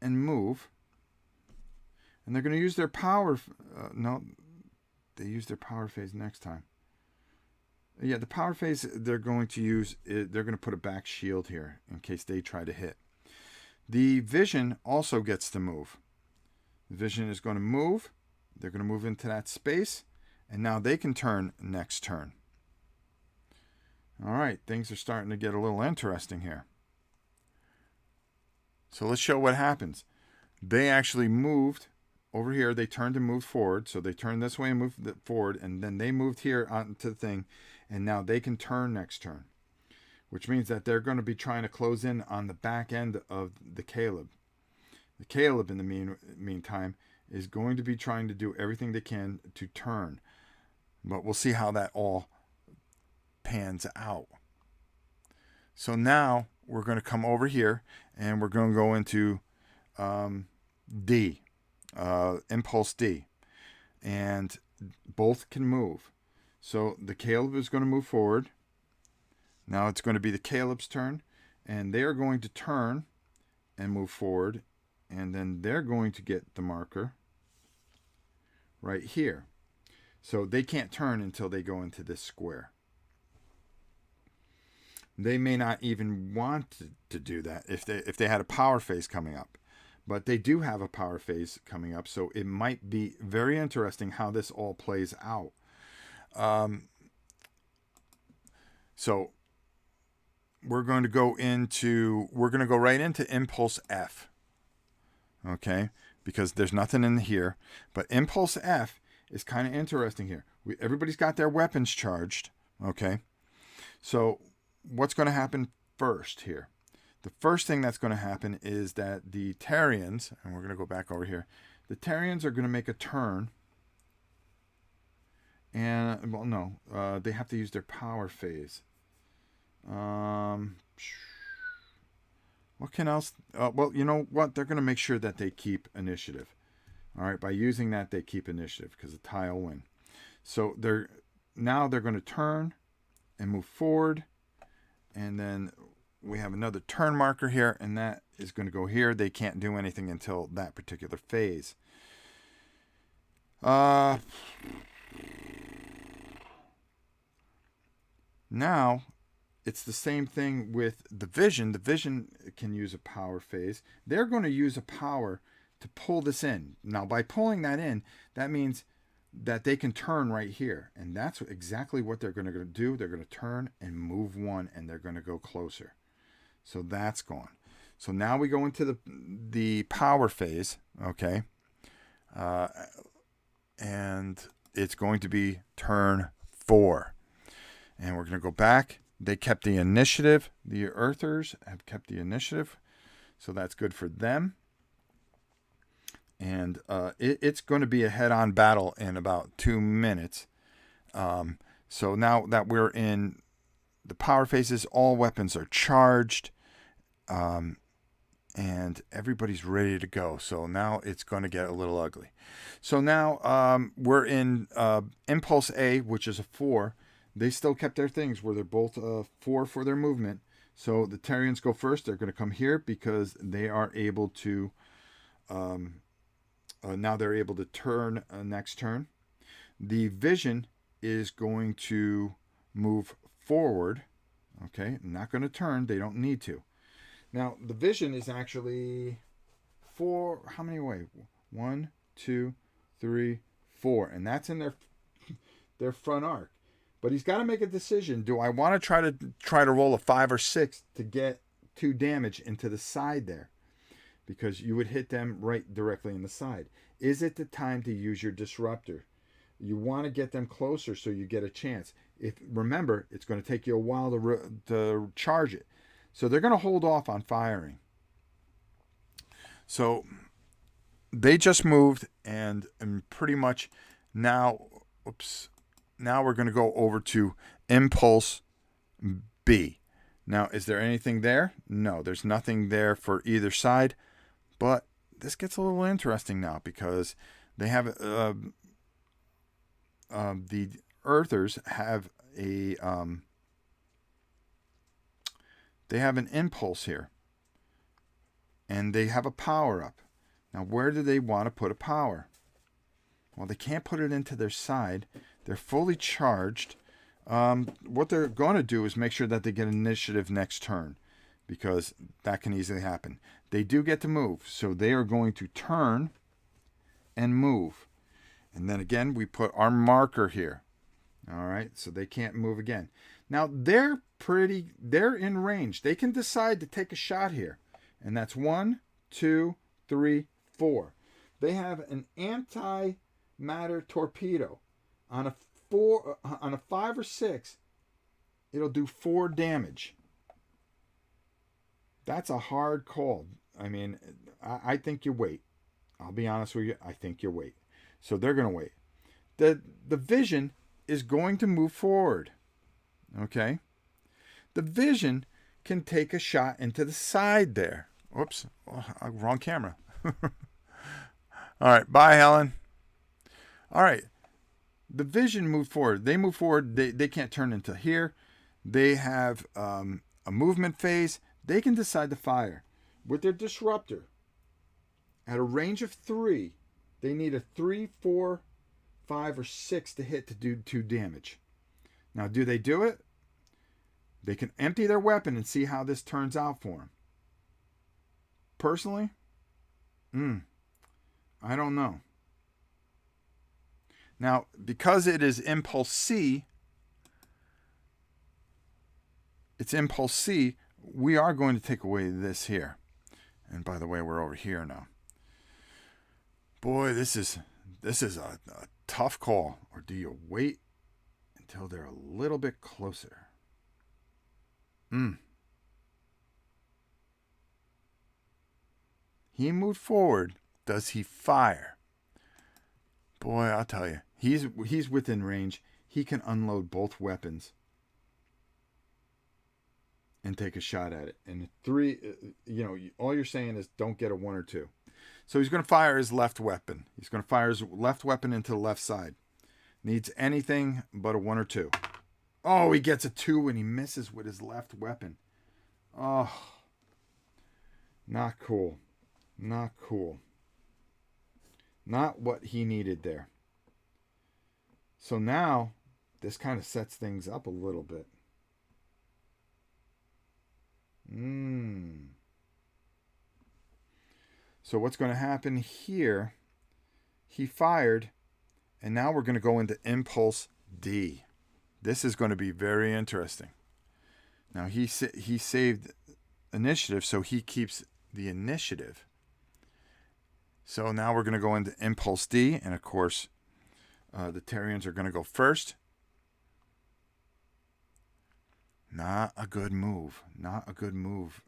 and move. And they're going to use their power... no, they use their power phase next time. Yeah, the power phase they're going to use... They're going to put a back shield here in case they try to hit. The vision also gets to move. The vision is going to move. They're going to move into that space. And now they can turn next turn. All right, things are starting to get a little interesting here. So let's show what happens. They actually moved over here. They turned and moved forward. So they turned this way and moved forward. And then they moved here onto the thing. And now they can turn next turn, which means that they're going to be trying to close in on the back end of the Caleb. The Caleb, in the meantime, is going to be trying to do everything they can to turn. But we'll see how that all pans out. So now we're going to come over here, and we're going to go into D, Impulse D. And both can move. So the Caleb is going to move forward. Now it's going to be the Caleb's turn, and they are going to turn and move forward, and then they're going to get the marker right here. So they can't turn until they go into this square. They may not even want to do that if they had a power phase coming up. But they do have a power phase coming up, so it might be very interesting how this all plays out. So we're going to go right into Impulse F. Okay? Because there's nothing in here. But Impulse F is kind of interesting here. Everybody's got their weapons charged. Okay? So what's going to happen first here? The first thing that's going to happen is that the Terrians, and we're going to go back over here, the Terrians are going to make a turn. And, well, no, they have to use their power phase. What can else? Well, you know what? They're going to make sure that they keep initiative. All right, by using that, they keep initiative because the tie will win. So they're going to turn and move forward, and then we have another turn marker here, and that is going to go here. They can't do anything until that particular phase. Now, it's the same thing with the Vision. The Vision can use a power phase. They're going to use a power to pull this in. Now, by pulling that in, that means that they can turn right here. And that's exactly what they're going to do. They're going to turn and move one, and they're going to go closer. So that's gone. So now we go into the power phase, okay? And it's going to be turn 4. And we're going to go back. They kept the initiative. The Earthers have kept the initiative. So that's good for them. And it's going to be a head-on battle in about 2 minutes. So now that we're in the power phases, all weapons are charged. And everybody's ready to go. So now it's going to get a little ugly. So now we're in Impulse A, which is a 4. They still kept their things where they're both 4 for their movement. So the Terrians go first. They're going to come here because they are able to... now they're able to turn next turn. The Vision is going to move forward. Okay, not going to turn. They don't need to. Now, the Vision is actually 4. How many away? 1, 2, 3, 4. And that's in their front arc. But he's got to make a decision. Do I want to try to roll a 5 or 6 to get 2 damage into the side there? Because you would hit them right directly in the side. Is it the time to use your Disruptor? You want to get them closer so you get a chance. Remember, it's going to take you a while to charge it. So they're going to hold off on firing. So they just moved, and pretty much now, now we're going to go over to Impulse B. Now, is there anything there? No, there's nothing there for either side. But this gets a little interesting now because they have the Earthers have a they have an impulse here, and they have a power up. Now, where do they want to put a power? Well, they can't put it into their side. They're fully charged. What they're going to do is make sure that they get initiative next turn, because that can easily happen. They do get to move, so they are going to turn and move. And then again, we put our marker here. All right, so they can't move again. Now, they're in range. They can decide to take a shot here. And that's 1, 2, 3, 4. They have an Antimatter Torpedo. On a 5 or 6, it'll do 4 damage. That's a hard call. I mean, I think you wait. I'll be honest with you. I think you wait. So they're going to wait. The Vision is going to move forward. Okay? The Vision can take a shot into the side there. Whoops. Oh, wrong camera. All right. Bye, Helen. All right. The Vision moved forward. They move forward. They can't turn into here. They have a movement phase. They can decide to fire. With their Disruptor, at a range of 3, they need a 3, 4, 5, or 6 to hit to do 2 damage. Now, do they do it? They can empty their weapon and see how this turns out for them. Personally, I don't know. Now, because it is Impulse C, we are going to take away this here. And by the way, we're over here now. Boy, this is a tough call. Or do you wait until they're a little bit closer? He moved forward. Does he fire? Boy, I'll tell you. He's within range. He can unload both weapons and take a shot at it. And 3, all you're saying is don't get a 1 or 2. So he's going to fire his left weapon. He's going to fire his left weapon into the left side. Needs anything but a 1 or 2. Oh, he gets a 2 and he misses with his left weapon. Oh, not cool. Not cool. Not what he needed there. So now, this kind of sets things up a little bit. So what's going to happen here? He fired, and now we're going to go into Impulse D. This is going to be very interesting. Now he saved initiative, so he keeps the initiative. So now we're going to go into Impulse D, and of course, the Terrians are going to go first. Not a good move. Not a good move.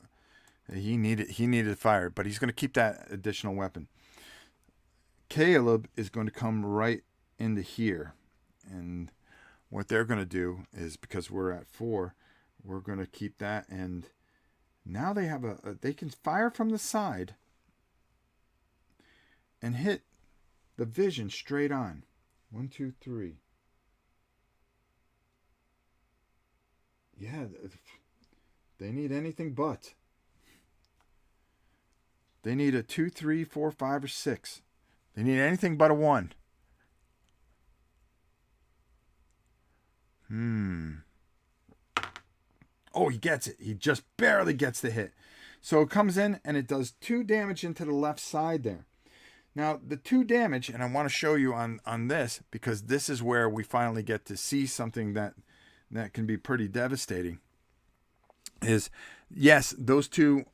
He needed to fire, but he's going to keep that additional weapon. Caleb is going to come right into here, and what they're going to do is, because we're at 4, we're going to keep that, and now they have they can fire from the side and hit the vision straight on. 1, 2, 3. Yeah, they need anything but. They need a 2, 3, 4, 5, or 6. They need anything but a 1. Oh, he gets it. He just barely gets the hit. So it comes in and it does 2 damage into the left side there. Now, the 2 damage, and I want to show you on this, because this is where we finally get to see something that can be pretty devastating, is, yes, those two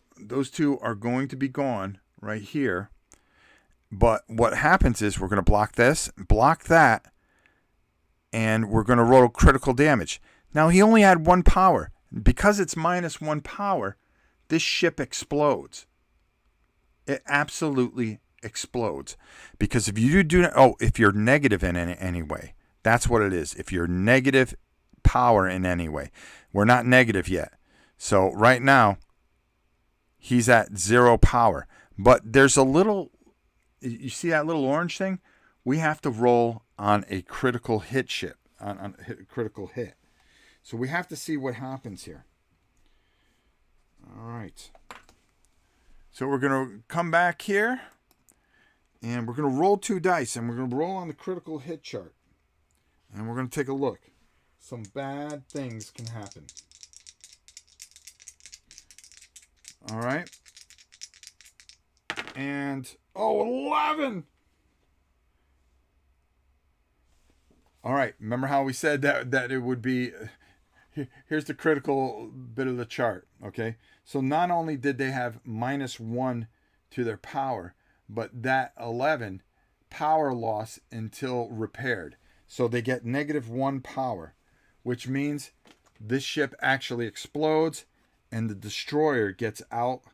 are going to be gone right here. But what happens is we're going to block this, block that, and we're going to roll critical damage. Now, he only had 1 power. Because it's -1 power, this ship explodes. It absolutely explodes. Because if if you're negative in any way, that's what it is. If you're negative power in any way. We're not negative yet. So right now, he's at 0 power. But there's a little, you see that little orange thing? We have to roll on a critical hit ship, on a critical hit. So we have to see what happens here. All right. So we're going to come back here, and we're going to roll 2 dice, and we're going to roll on the critical hit chart. And we're going to take a look. Some bad things can happen. All right. And, 11! All right. Remember how we said that it would be... Here's the critical bit of the chart, okay? So not only did they have -1 to their power, but that 11 power loss until repaired. So they get -1 power, which means this ship actually explodes and the destroyer gets out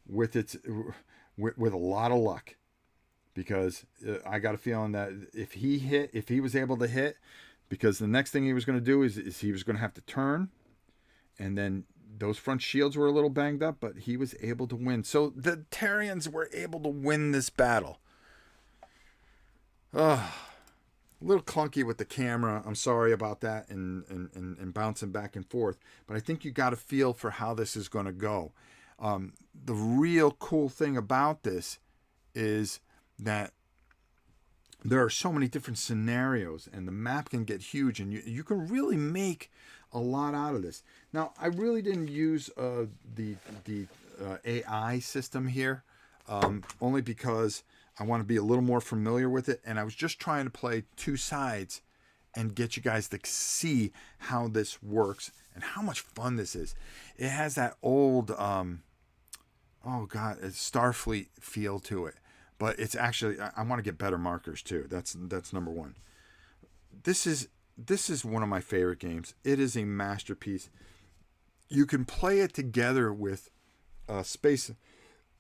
with with a lot of luck. Because I got a feeling that if he was able to hit, because the next thing he was going to do is he was going to have to turn, and then those front shields were a little banged up, but he was able to win. So the Terrians were able to win this battle. A little clunky with the camera. I'm sorry about that, and bouncing back and forth. But I think you got a feel for how this is going to go. The real cool thing about this is that there are so many different scenarios, and the map can get huge, and you can really make a lot out of this. Now, I really didn't use the AI system here, only because I want to be a little more familiar with it, and I was just trying to play 2 sides and get you guys to see how this works and how much fun this is. It has that old, Starfleet feel to it. But it's actually, I want to get better markers too. That's number 1. This is one of my favorite games. It is a masterpiece. You can play it together with Space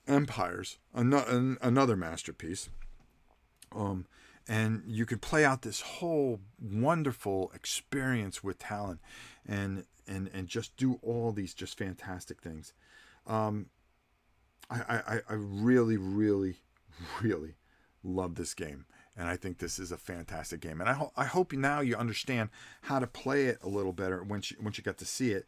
Empires, another masterpiece. And you can play out this whole wonderful experience with Talon, and just do all these just fantastic things. I really, really, really love this game, and I think this is a fantastic game, and I hope now you understand how to play it a little better once you get to see it.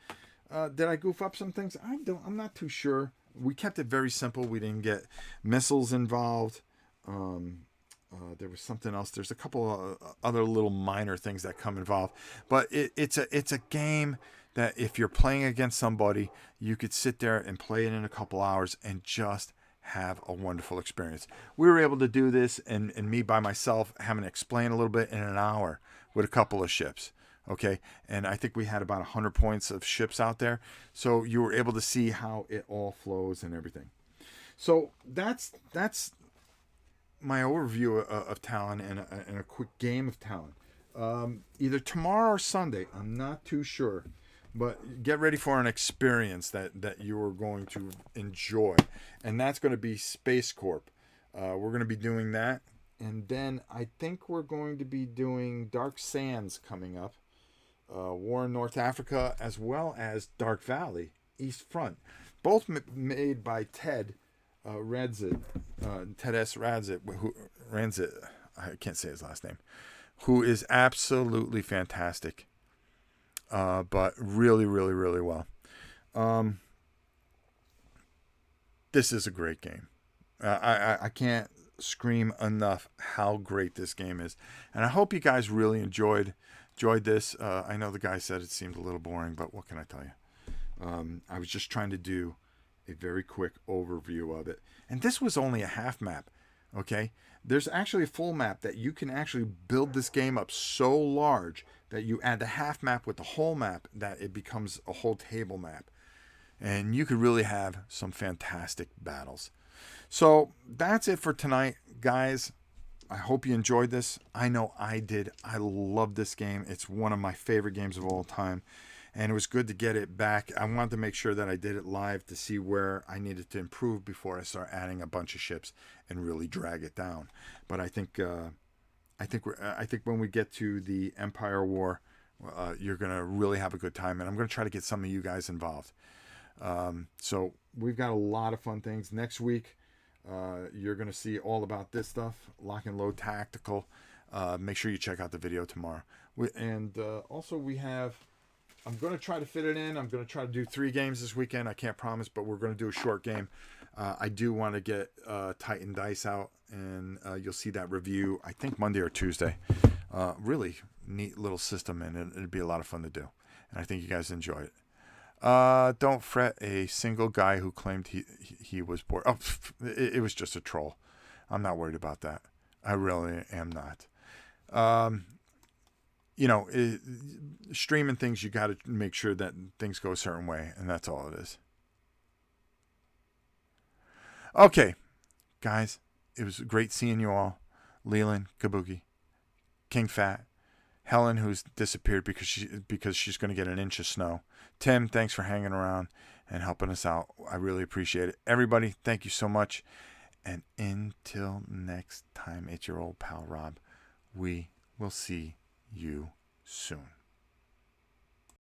Did I goof up some things? I'm not too sure. We kept it very simple. We didn't get missiles involved. There was something else. There's a couple of other little minor things that come involved, but it's a game that if you're playing against somebody, you could sit there and play it in a couple hours and just have a wonderful experience. We were able to do this, and me by myself having to explain a little bit in an hour with a couple of ships. Okay, and I think we had about 100 points of ships out there, so you were able to see how it all flows and everything. So that's my overview of Talon and a quick game of Talon. Either tomorrow or Sunday, I'm not too sure, but get ready for an experience that you are going to enjoy, and that's going to be Space Corp. We're going to be doing that, and then I think we're going to be doing Dark Sands coming up, War in North Africa, as well as Dark Valley East Front, both made by Ted Radzit, Ted S. Radzit, I can't say his last name, who is absolutely fantastic, but really, really, really well. This is a great game. I can't scream enough how great this game is, and I hope you guys really enjoyed this. I know the guy said it seemed a little boring, but what can I tell you? I was just trying to do a very quick overview of it, and this was only a half map. Okay, there's actually a full map that you can actually build this game up so large that you add the half map with the whole map that it becomes a whole table map, and you could really have some fantastic battles. So that's it for tonight, guys. I hope you enjoyed this. I know I did. I love this game. It's one of my favorite games of all time, and it was good to get it back. I wanted to make sure that I did it live to see where I needed to improve before I start adding a bunch of ships and really drag it down. But I think when we get to the Empire War, you're gonna really have a good time, and I'm gonna try to get some of you guys involved. So we've got a lot of fun things next week. You're gonna see all about this stuff, lock and load tactical. Make sure you check out the video tomorrow. Also we have. I'm going to try to fit it in. I'm going to try to do 3 games this weekend. I can't promise, but we're going to do a short game. I do want to get Titan Dice out, and you'll see that review, I think, Monday or Tuesday. Really neat little system, and it'd be a lot of fun to do. And I think you guys enjoy it. Don't fret a single guy who claimed he was bored. Oh, it was just a troll. I'm not worried about that. I really am not. Streaming things, you got to make sure that things go a certain way, and that's all it is. Okay, guys, it was great seeing you all. Leland, Kabuki, King Fat, Helen, who's disappeared because she's going to get an inch of snow. Tim, thanks for hanging around and helping us out. I really appreciate it. Everybody, thank you so much. And until next time, it's your old pal Rob. We will see you soon.